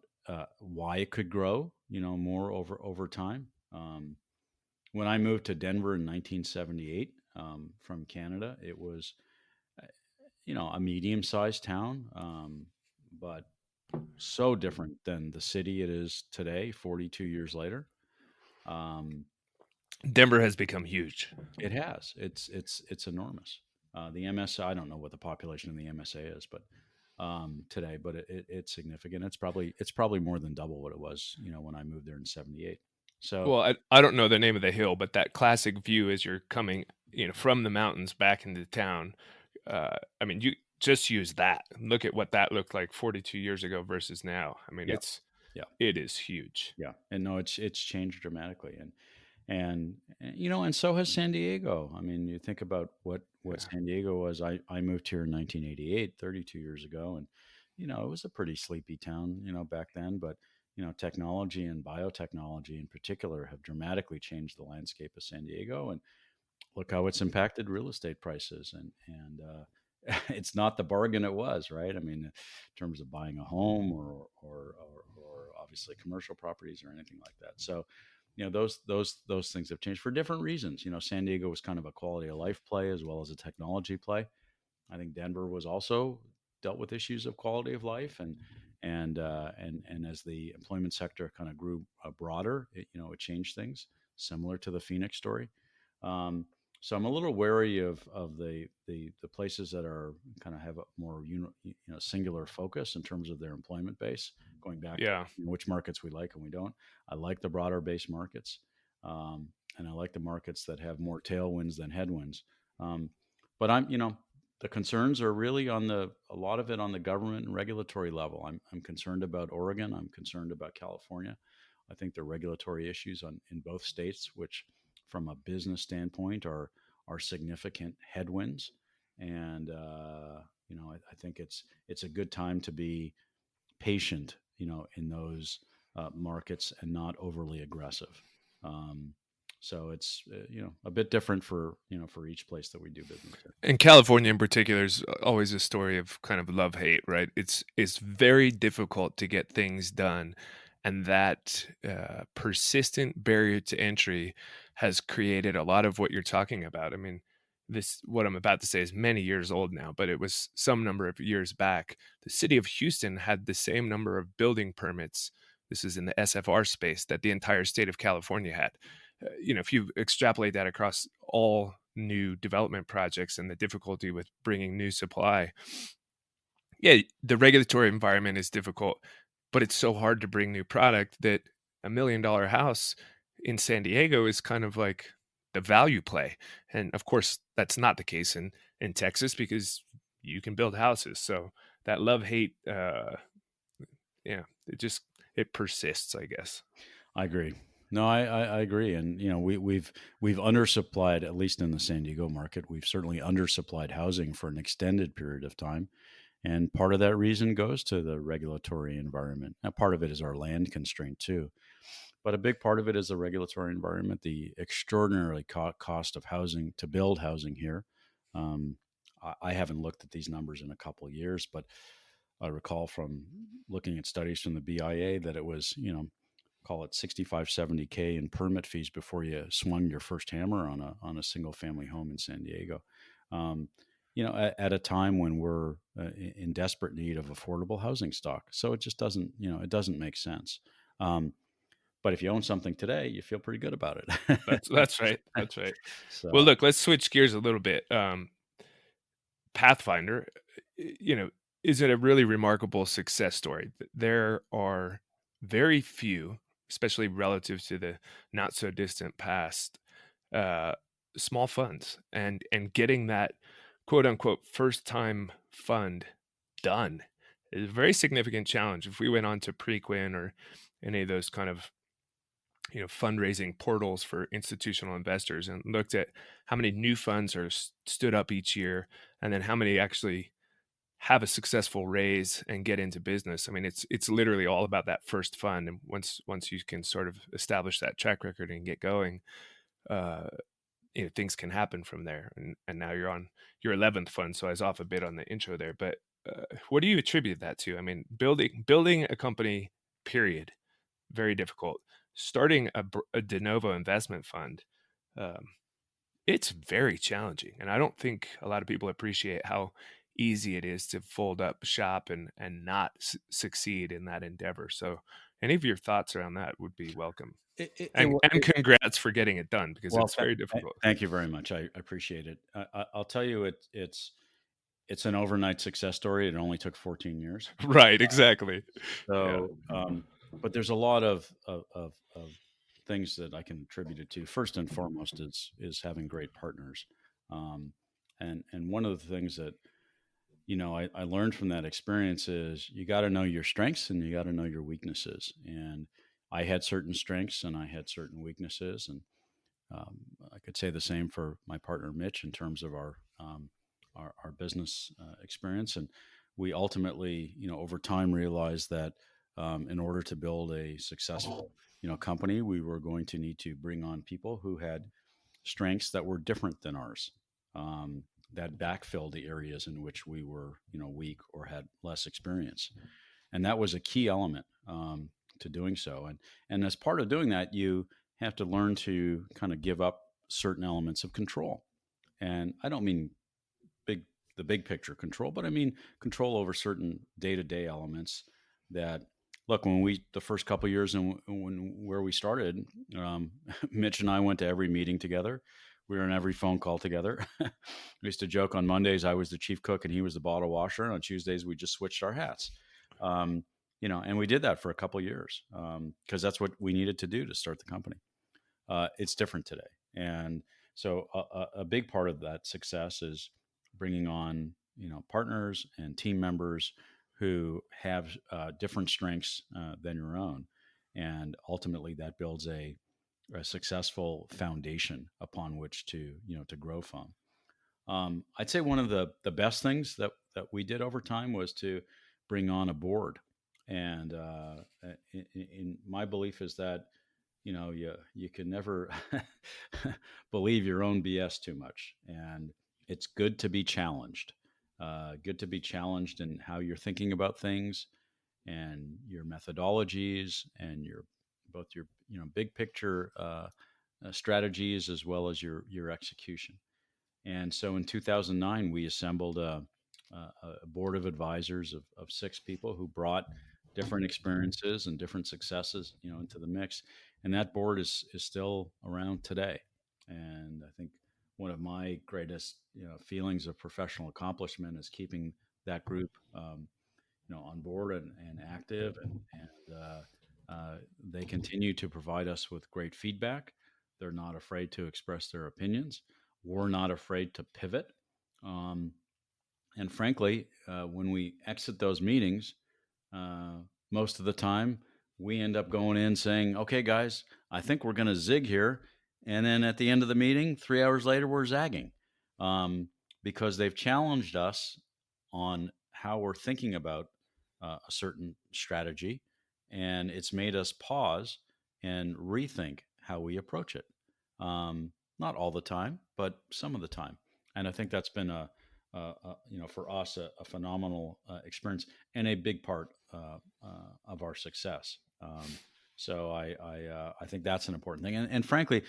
why it could grow, more over time. When I moved to Denver in 1978 from Canada, it was uh, a medium-sized town, but so different than the city it is today, 42 years later. Um, Denver has become huge. it has. It's enormous. The MSA, I don't know what the population in the MSA is, but today, but it's significant. It's probably more than double what it was, when I moved there in '78. So Well, I don't know the name of the hill, but that classic view as you're coming, from the mountains back into town. I mean, you just use that. Look at what that looked like 42 years ago versus now. I mean, yeah, yeah, it is huge. yeah, and no, it's changed dramatically, and so has San Diego. I mean, you think about what Yeah. San Diego was. I moved here in 1988, 32 years ago, and it was a pretty sleepy town, back then. But technology and biotechnology in particular have dramatically changed the landscape of San Diego, and look how it's impacted real estate prices. And it's not the bargain it was, right? I mean, in terms of buying a home or obviously commercial properties or anything like that. So those things have changed for different reasons. San Diego was kind of a quality of life play as well as a technology play. I think Denver was also dealt with issues of quality of life, and as the employment sector kind of grew broader, it changed things, similar to the Phoenix story. Um, so I'm a little wary of the places that are kind of have a more singular focus in terms of their employment base. Going back to Yeah. which markets we like and we don't. I like the broader base markets, and I like the markets that have more tailwinds than headwinds. Um, but the concerns are really a lot of it on the government and regulatory level. I'm concerned about Oregon. I'm concerned about California. I think the regulatory issues in both states, which from a business standpoint are significant headwinds. And I think it's a good time to be patient, in those markets and not overly aggressive. Um, so it's a bit different for each place that we do business in. And California in particular is always a story of kind of love hate, right? It's very difficult to get things done, and that persistent barrier to entry has created a lot of what you're talking about. I mean, this what I'm about to say is many years old now, but it was some number of years back. The city of Houston had the same number of building permits. This is in the SFR space that the entire state of California had. If you extrapolate that across all new development projects and the difficulty with bringing new supply, yeah, the regulatory environment is difficult, but it's so hard to bring new product that $1 million house in San Diego is kind of like the value play. And of course, that's not the case in Texas because you can build houses. So that love hate, yeah, it persists, I guess. I agree. No, I agree, and we've undersupplied, at least in the San Diego market. We've certainly undersupplied housing for an extended period of time, and part of that reason goes to the regulatory environment. Now, part of it is our land constraint too, but a big part of it is the regulatory environment, the extraordinarily cost of housing to build housing here. Um, I haven't looked at these numbers in a couple of years, but I recall from looking at studies from the BIA that it was, call it 65, 70K in permit fees before you swung your first hammer on a single family home in San Diego. Um, at a time when we're in desperate need of affordable housing stock. So it just doesn't, it doesn't make sense. But if you own something today, you feel pretty good about it. That's right. That's right. Well, So look, let's switch gears a little bit. Pathfinder, you know, is it a really remarkable success story? There are very few, especially relative to the not so distant past, uh, small funds, and getting that quote unquote first time fund done. is a very significant challenge. If we went on to Preqin or any of those kind of fundraising portals for institutional investors and looked at how many new funds are stood up each year, and then how many actually have a successful raise and get into business. I mean, it's literally all about that first fund, and once you can sort of establish that track record and get going, uh, things can happen from there. And now you're on your 11th fund, so I was off a bit on the intro there. But what do you attribute that to? I mean, building a company, period, very difficult. Starting a de novo investment fund, um, it's very challenging, and I don't think a lot of people appreciate how easy it is to fold up shop and not succeed in that endeavor. So, any of your thoughts around that would be welcome. And congrats for getting it done, because Well, it's very difficult. thank you very much. I appreciate it. I'll tell you, it's an overnight success story. It only took 14 years. Right, exactly. So, but there's a lot of things that I can attribute it to. First and foremost is having great partners. And one of the things that I learned from that experience is you got to know your strengths and you got to know your weaknesses. And I had certain strengths and I had certain weaknesses, and I could say the same for my partner Mitch in terms of our business experience. And we ultimately, over time, realized that in order to build a successful, company, we were going to need to bring on people who had strengths that were different than ours, that backfilled the areas in which we were, weak or had less experience. And that was a key element to doing so. And as part of doing that, you have to learn to kind of give up certain elements of control. And I don't mean the big picture control, but I mean control over certain day-to-day elements that, look, the first couple of years and where we started, Mitch and I went to every meeting together. We were on every phone call together. We used to joke on Mondays I was the chief cook and he was the bottle washer, and on Tuesdays we just switched our hats. And we did that for a couple of years because that's what we needed to do to start the company. It's different today, and so a big part of that success is bringing on partners and team members who have different strengths than your own, and ultimately that builds a successful foundation upon which to grow from. I'd say one of the best things that we did over time was to bring on a board, and in my belief is that you can never believe your own BS too much, and it's good to be challenged. Good to be challenged in how you're thinking about things and your methodologies and both your big picture strategies as well as your execution. And so in 2009, we assembled a board of advisors of 6 people who brought different experiences and different successes, into the mix. And that board is still around today. And I think one of my greatest, feelings of professional accomplishment is keeping that group, on board and active, and they continue to provide us with great feedback. They're not afraid to express their opinions. We're not afraid to pivot. Um, and frankly, when we exit those meetings, most of the time we end up going in saying, okay, guys, I think we're going to zig here. And then at the end of the meeting, 3 hours later, we're zagging because they've challenged us on how we're thinking about a certain strategy. And it's made us pause and rethink how we approach it. Not all the time, but some of the time. And I think that's been for us, a phenomenal experience and a big part of our success. So I think that's an important thing. And frankly,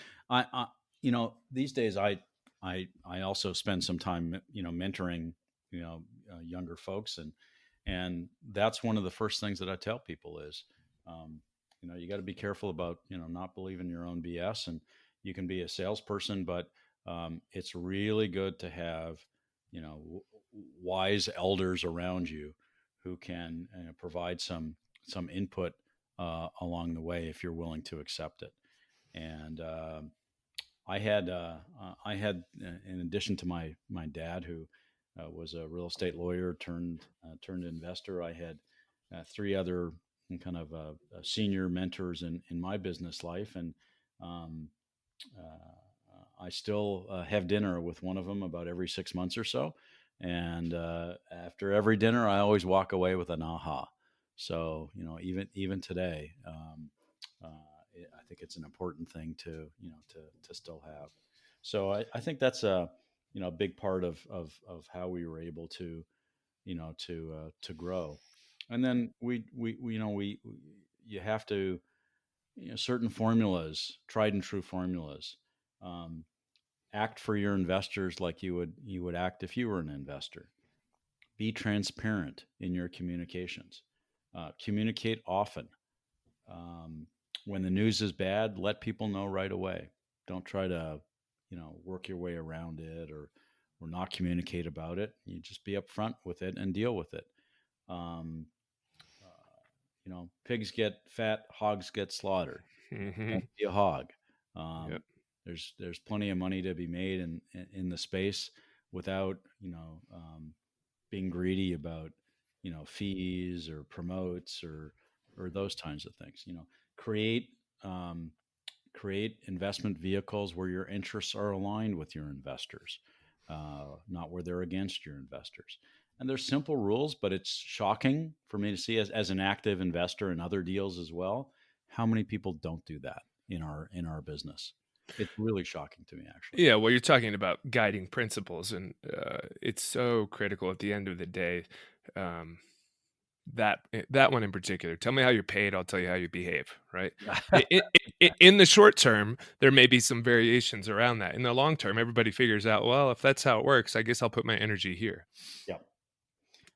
these days I also spend some time, mentoring, younger folks, and that's one of the first things that I tell people is, you got to be careful about, not believing your own BS. And you can be a salesperson, but it's really good to have, wise elders around you who can provide some input along the way if you're willing to accept it. And I had in addition to my dad, who was a real estate lawyer turned investor. I had three other kind of senior mentors in my business life, and um, I still have dinner with one of them about every 6 months or so. And after every dinner, I always walk away with an aha. So even today, I think it's an important thing to to still have. So I think that's a big part of how we were able to to grow. And then we you have to certain formulas, tried and true formulas. Um, Act for your investors like you would act if you were an investor. Be transparent in your communications. Communicate often. Um, when the news is bad, let people know right away. Don't try to work your way around it or not communicate about it. You just be upfront with it and deal with it. Um, Pigs get fat, hogs get slaughtered. Mm-hmm. Don't be a hog. Um, Yep. there's plenty of money to be made in the space without being greedy about fees or promotes or those kinds of things. Create um, create investment vehicles where your interests are aligned with your investors, not where they're against your investors. And there's simple rules, but it's shocking for me to see as an active investor in other deals as well, how many people don't do that in our business. It's really shocking to me, actually. Yeah, well, you're talking about guiding principles, and it's so critical at the end of the day. Um, that one in particular. Tell me how you're paid. I'll tell you how you behave. Right. In the short term, there may be some variations around that. In the long term, everybody figures out. Well, if that's how it works, I guess I'll put my energy here. Yeah.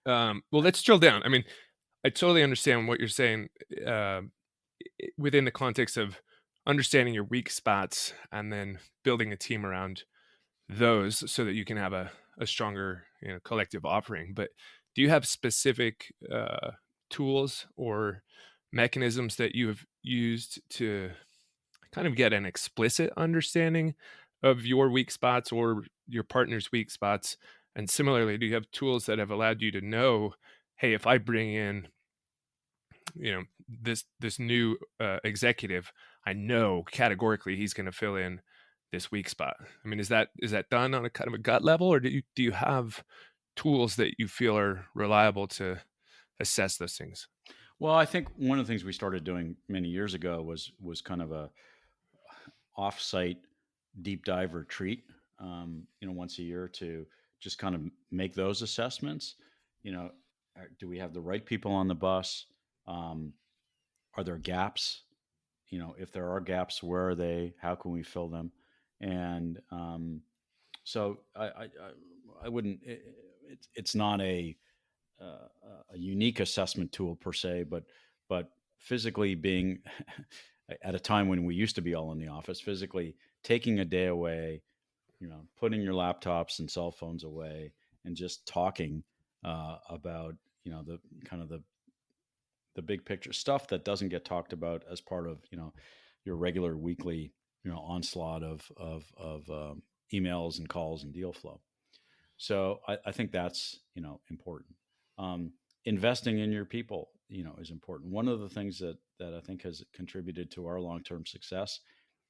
Well, let's drill down. I mean, I totally understand what you're saying uh, within the context of understanding your weak spots and then building a team around those so that you can have a stronger collective offering. But do you have specific tools or mechanisms that you have used to kind of get an explicit understanding of your weak spots or your partner's weak spots? And similarly, do you have tools that have allowed you to know, hey, if I bring in this new executive, I know categorically he's going to fill in this weak spot? I mean, is that done on a kind of a gut level, or do you have tools that you feel are reliable to assess those things? Well, I think one of the things we started doing many years ago was kind of a offsite deep dive retreat, once a year to just kind of make those assessments. You know, do we have the right people on the bus? Um, are there gaps? If there are gaps, where are they? How can we fill them? And so I wouldn't. It's not a unique assessment tool per se, but physically being at a time when we used to be all in the office, physically taking a day away, putting your laptops and cell phones away, and just talking about the kind of the big picture stuff that doesn't get talked about as part of your regular weekly onslaught of emails and calls and deal flow. So I think that's important. Um, Investing in your people is important. One of the things that I think has contributed to our long term success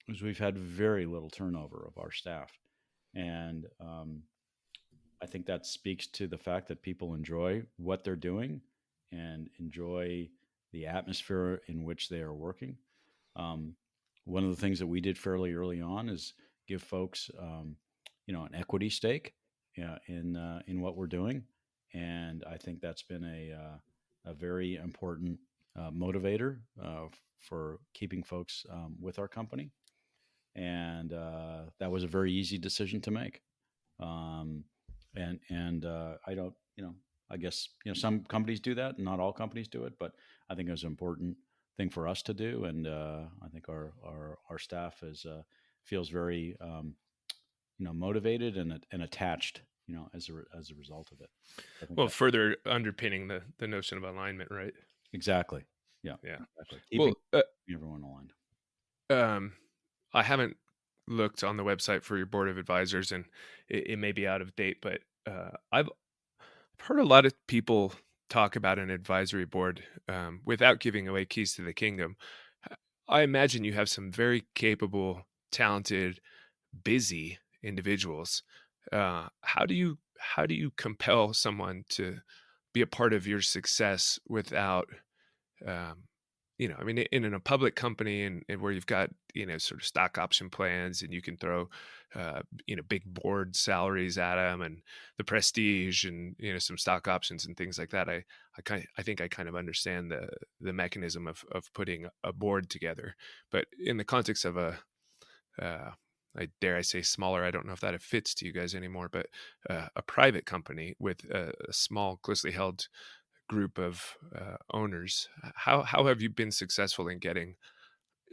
is we've had very little turnover of our staff, and I think that speaks to the fact that people enjoy what they're doing and enjoy the atmosphere in which they are working. Um, One of the things that we did fairly early on is give folks, an equity stake in what we're doing, and I think that's been a very important motivator for keeping folks with our company, and that was a very easy decision to make. Um, and I don't, I guess some companies do that, and not all companies do it, but I think it was an important thing for us to do, and I think our staff is feels very motivated and attached, as a result of it. I think Well, that further underpinning the notion of alignment, right? exactly, yeah, Yeah. exactly, Well, keeping everyone aligned. um, I haven't looked on the website for your board of advisors, and it may be out of date, but I've heard a lot of people talk about an advisory board without giving away keys to the kingdom. I imagine you have some very capable, talented, busy individuals. How do you compel someone to be a part of your success without um, I mean, in a public company and where you've got, sort of stock option plans and you can throw, big board salaries at them and the prestige and, some stock options and things like that. I think I kind of understand the mechanism of putting a board together, but in the context of uh, I say smaller, I don't know if that fits to you guys anymore, but a private company with a small, closely held group of owners. How have you been successful in getting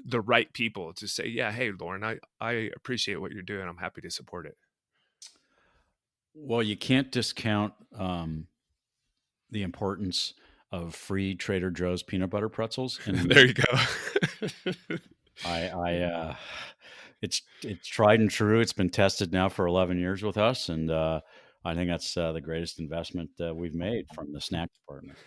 the right people to say, yeah, hey, Lauren, I appreciate what you're doing. I'm happy to support it. Well, you can't discount the importance of free Trader Joe's peanut butter pretzels in a There meeting. you go. I it's tried and true. It's been tested now for 11 years with us, and I think that's the greatest investment we've made from the snack department.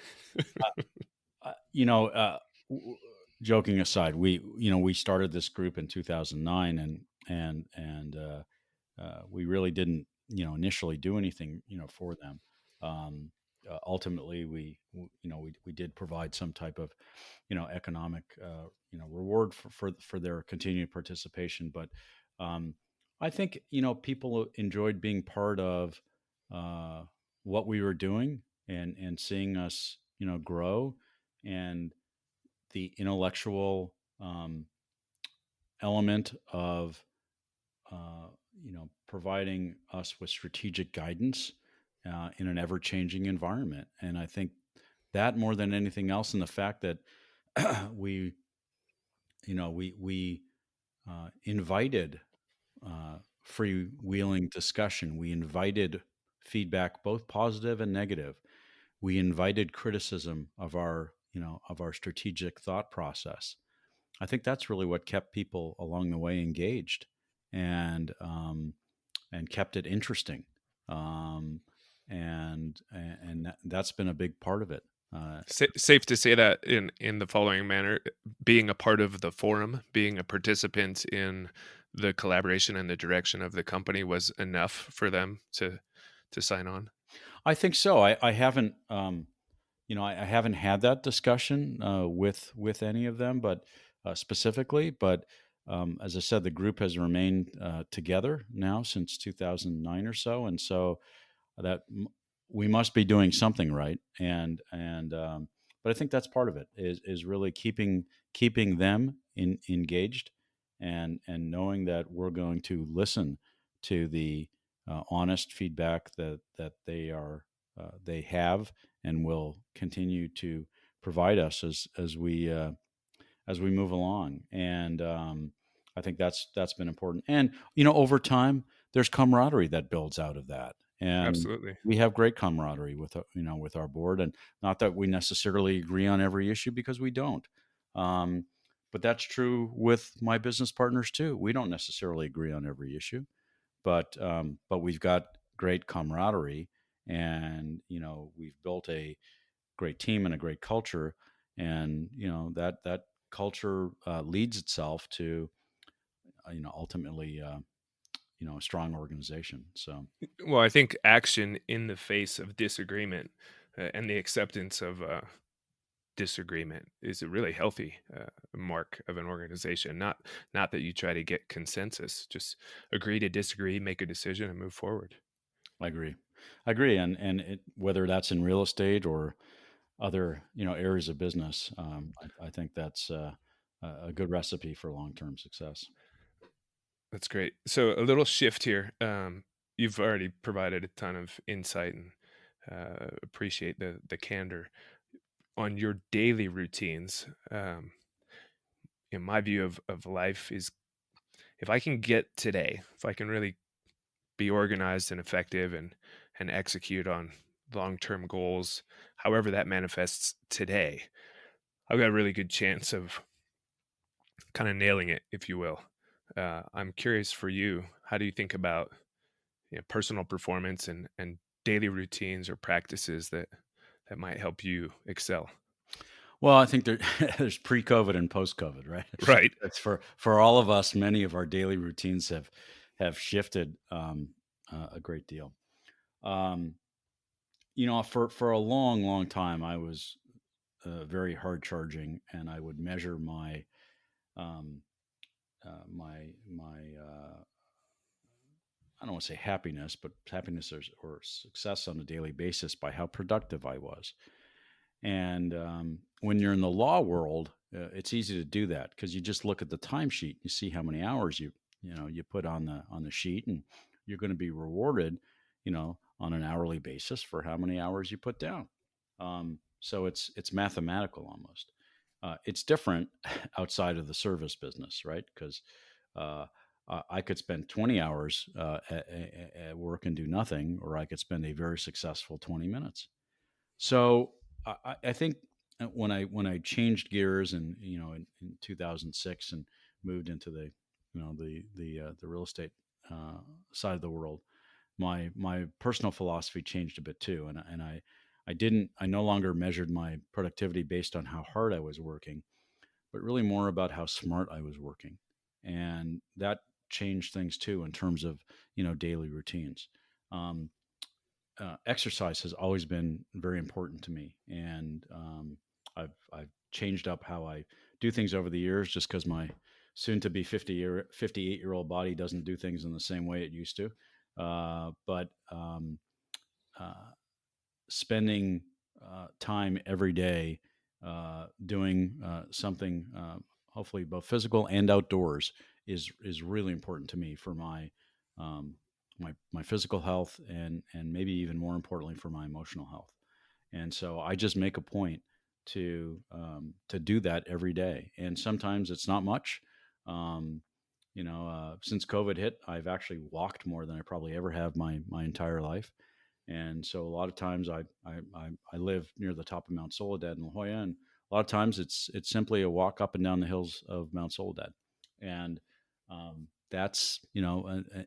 You know, w- joking aside, we started this group in 2009, and we really didn't initially do anything for them. Ultimately, we did provide some type of economic reward for their continued participation, but um, I think people enjoyed being part of uh, what we were doing and seeing us grow, and the intellectual element of providing us with strategic guidance in an ever-changing environment. And I think that more than anything else, and the fact that we we invited freewheeling discussion. We invited feedback, both positive and negative. We invited criticism of our strategic thought process. I think that's really what kept people along the way engaged, and kept it interesting. Um, that's been a big part of it. Safe to say that in the following manner, being a part of the forum, being a participant in the collaboration and the direction of the company was enough for them to sign on. I think so. I haven't I haven't had that discussion with any of them, but specifically. But as I said, the group has remained together now since 2009 or so, and so that we must be doing something right. And but I think that's part of it is really keeping them engaged, and knowing that we're going to listen to the honest feedback that they have and will continue to provide us as we move along. And I think that's been important. And over time, there's camaraderie that builds out of that, and Absolutely. we have great camaraderie with with our board. And not that we necessarily agree on every issue, because we don't. Um, but that's true with my business partners too. We don't necessarily agree on every issue, but we've got great camaraderie, and we've built a great team and a great culture, and that culture leads itself to ultimately a strong organization. So Well, I think action in the face of disagreement and the acceptance of disagreement is a really healthy mark of an organization. Not that you try to get consensus, just agree to disagree, make a decision, and move forward. I agree, and whether that's in real estate or other areas of business, I think that's a good recipe for long-term success. That's great. So a little shift here. You've already provided a ton of insight and appreciate the candor on your daily routines. My view of life is if I can get today, if I can really be organized and effective and execute on long-term goals, however that manifests today, I've got a really good chance of kind of nailing it, if you will. I'm curious for you, how do you think about personal performance and daily routines or practices that might help you excel? Well, I think there's pre-COVID and post-COVID, right? Right. That's for all of us. Many of our daily routines have shifted a great deal. Um, for a long, long time, I was very hard charging, and I would measure um, my I don't want to say happiness, but happiness or success on a daily basis by how productive I was. And when you're in the law world, it's easy to do that because you just look at the timesheet. You see how many hours you put on the sheet, and you're going to be rewarded, on an hourly basis for how many hours you put down. So it's mathematical almost. It's different outside of the service business, right? Because uh, I could spend 20 hours at work and do nothing, or I could spend a very successful 20 minutes. So I think when I changed gears and in 2006 and moved into the real estate side of the world, my personal philosophy changed a bit too, and I no longer measured my productivity based on how hard I was working, but really more about how smart I was working, and that changed things too in terms of daily routines. Um, Exercise has always been very important to me, and I've changed up how I do things over the years, just because my soon to be 58-year-old body doesn't do things in the same way it used to. But uh, Spending time every day doing something, hopefully both physical and outdoors, is really important to me for um, my physical health and maybe even more importantly for my emotional health. And so I just make a point to do that every day. And sometimes it's not much. Um, since COVID hit, I've actually walked more than I probably ever have my entire life. And so a lot of times I live near the top of Mount Soledad in La Jolla, and a lot of times it's simply a walk up and down the hills of Mount Soledad, and that's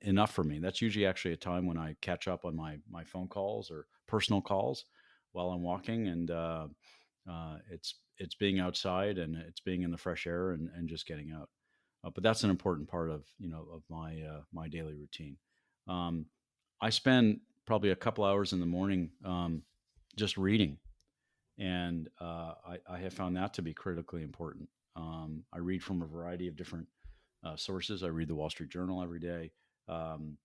enough for me. That's usually actually a time when I catch up on my phone calls or personal calls while I'm walking, and it's being outside and it's being in the fresh air and just getting out. But that's an important part of my daily routine. Um, I spend probably a couple hours in the morning just reading, and I have found that to be critically important. I read from a variety of different sources. I read the Wall Street Journal every day. Um,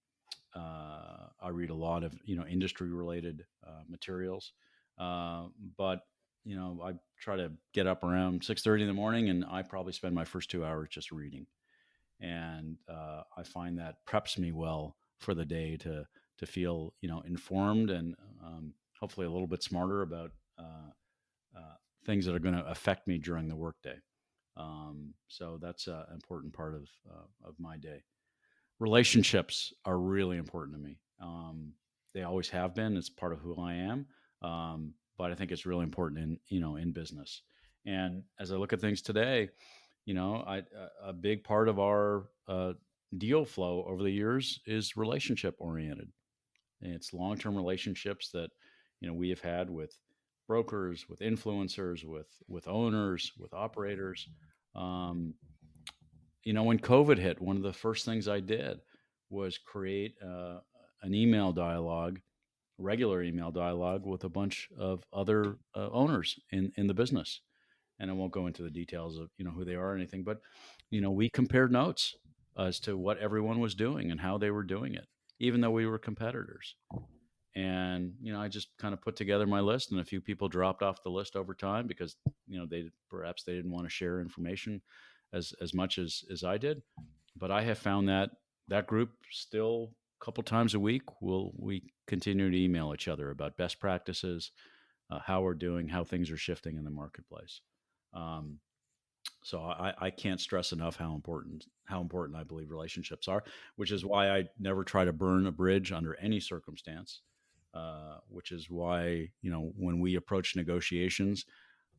I read a lot of industry related materials, but I try to get up around 6:30 in the morning, and I probably spend my first 2 hours just reading, and I find that preps me well for the day to feel informed and hopefully a little bit smarter about uh, things that are going to affect me during the workday. So that's an important part of my day. Relationships are really important to me. They always have been. It's part of who I am. But I think it's really important in business. And as I look at things today, a big part of our deal flow over the years is relationship oriented. And it's long term relationships that we have had with brokers, with influencers, with owners, with operators. Um, when COVID hit, one of the first things I did was create an email dialogue, regular email dialogue with a bunch of other owners in the business. And I won't go into the details of who they are or anything, but we compared notes as to what everyone was doing and how they were doing it, even though we were competitors. And I just kind of put together my list, and a few people dropped off the list over time because they didn't want to share information as much as I did. But I have found that that group still a couple times a week we continue to email each other about best practices, how we're doing, how things are shifting in the marketplace. Um, so I can't stress enough how important I believe relationships are, which is why I never try to burn a bridge under any circumstance. Which is why when we approach negotiations,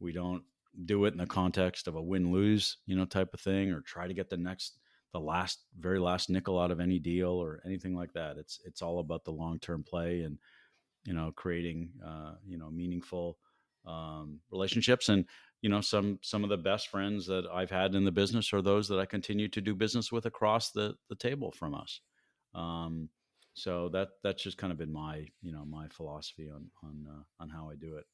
we don't do it in the context of a win lose type of thing, or try to get the very last nickel out of any deal or anything like that. It's all about the long term play, and creating, meaningful relationships. And, some of the best friends that I've had in the business are those that I continue to do business with across the table from us. Um, so that's just kind of been my philosophy on how I do it.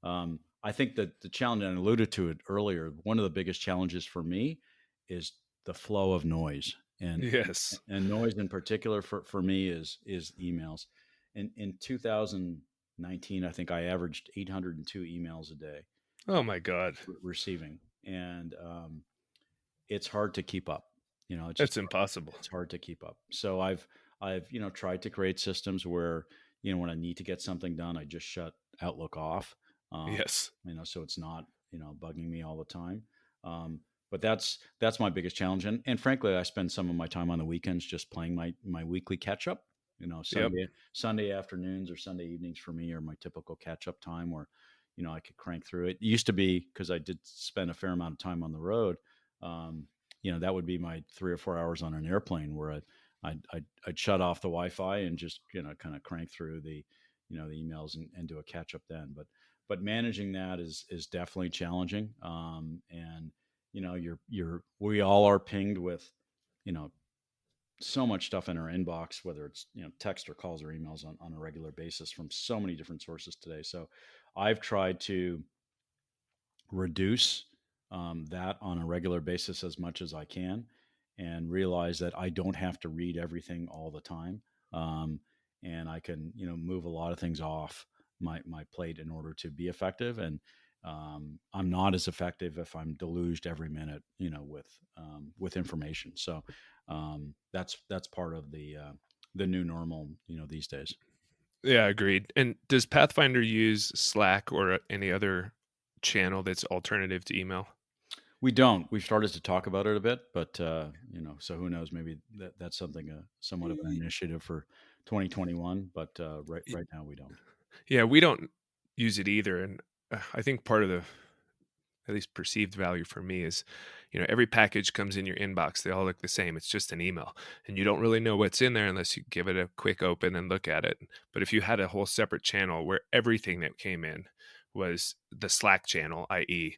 I think that the challenge, and I alluded to it earlier, one of the biggest challenges for me is the flow of noise, and Yes. and noise in particular for me is emails. In 2019, I think I averaged 802 emails a day Oh my God. receiving, and it's hard to keep up. It's just That's impossible. it's hard to keep up. So I've tried to create systems where when I need to get something done, I just shut Outlook off. Um, Yes. so it's not bugging me all the time. But that's my biggest challenge, and frankly, I spend some of my time on the weekends just playing my weekly catch up. Yep. Sunday afternoons or Sunday evenings for me are my typical catch up time where I could crank through it. It used to be, because I did spend a fair amount of time on the road. Um, that would be my 3 or 4 hours on an airplane where I'd shut off the Wi-Fi and just kind of crank through the emails and do a catch up then. But managing that is definitely challenging. And we all are pinged with you know so much stuff in our inbox, whether it's text or calls or emails on a regular basis from so many different sources today. So I've tried to reduce that on a regular basis as much as I can, and realize that I don't have to read everything all the time. And I can, move a lot of things off my plate in order to be effective. And I'm not as effective if I'm deluged every minute, with information. So that's part of the new normal, these days. Yeah, agreed. And does Pathfinder use Slack or any other channel that's alternative to email? We don't. We've started to talk about it a bit, but so who knows? Maybe that's something somewhat of an initiative for 2021. But right now we don't. Yeah, we don't use it either. And I think part of the at least perceived value for me is, every package comes in your inbox. They all look the same. It's just an email. And you don't really know what's in there unless you give it a quick open and look at it. But if you had a whole separate channel where everything that came in was the Slack channel, i.e.,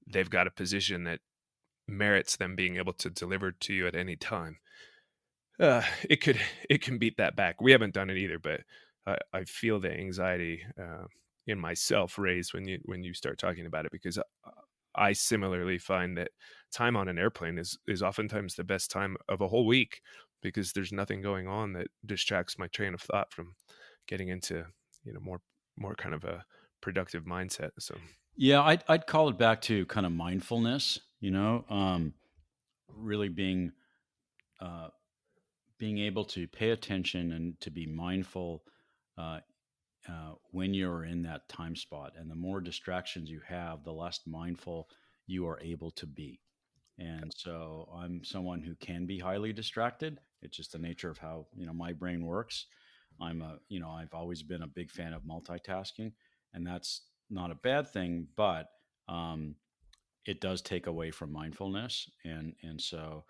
they've got a position that merits them being able to deliver to you at any time, it could it can beat that back. We haven't done it either, but I feel the anxiety in myself raise when you start talking about it, because I similarly find that time on an airplane is oftentimes the best time of a whole week, because there's nothing going on that distracts my train of thought from getting into more kind of a productive mindset. So Yeah, I'd call it back to kind of mindfulness. Really uh, being able to pay attention and to be mindful uh, when you're in that time spot. And the more distractions you have, the less mindful you are able to be. And so I'm someone who can be highly distracted. It's just the nature of how, my brain works. I've always been a big fan of multitasking, and that's not a bad thing, but um, it does take away from mindfulness. And so,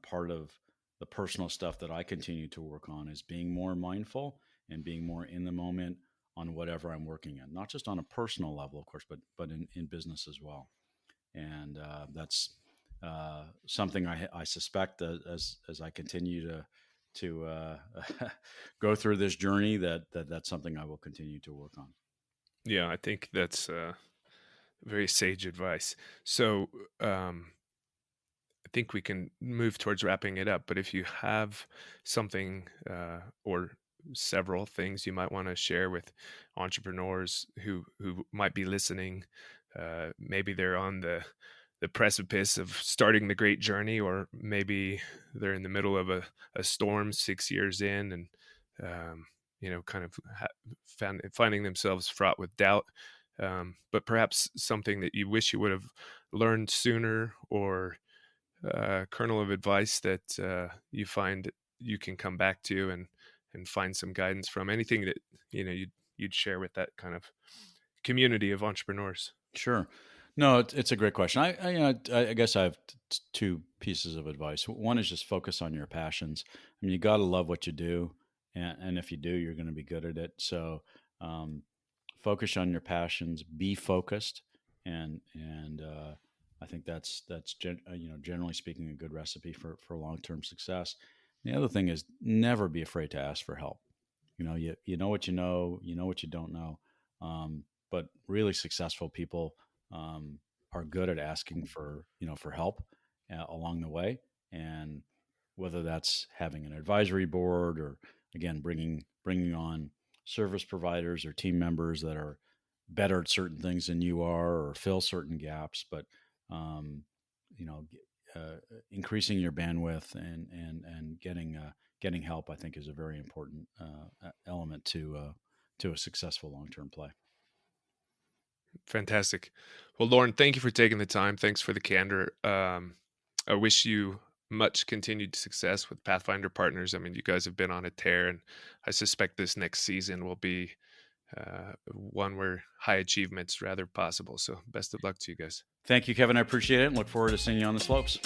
part of the personal stuff that I continue to work on is being more mindful and being more in the moment on whatever I'm working in, not just on a personal level, of course, but in business as well. And that's something I suspect that as I continue to go through this journey, that's something I will continue to work on. yeah, I think that's very sage advice. So I think we can move towards wrapping it up. But if you have something or several things you might want to share with entrepreneurs who might be listening, maybe they're on the precipice of starting the great journey, or maybe they're in the middle of a storm 6 years in, and kind of finding themselves fraught with doubt. But perhaps something that you wish you would have learned sooner, or kernel of advice that you find you can come back to and find some guidance from, anything that you'd share with that kind of community of entrepreneurs. Sure. No, it's a great question. I guess I have two pieces of advice. One is just focus on your passions. I mean, you got to love what you do, and if you do, you're going to be good at it. So, Focus on your passions, be focused, and I think that's generally speaking, a good recipe for long-term success. The other thing is never be afraid to ask for help. You know what you know what you don't know. But really successful people are good at asking for help along the way, and whether that's having an advisory board or again bringing on service providers or team members that are better at certain things than you are or fill certain gaps, but um, you know increasing your bandwidth and getting help, I think, is a very important element to a successful long-term play. Fantastic. Well, Lorne, thank you for taking the time. Thanks for the candor. I wish you much continued success with Pathfinder Partners. I mean, you guys have been on a tear, and I suspect this next season will be one where high achievements rather possible. So best of luck to you guys. Thank you, Kevin. I appreciate it and look forward to seeing you on the slopes.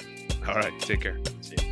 All right. Take care. See you.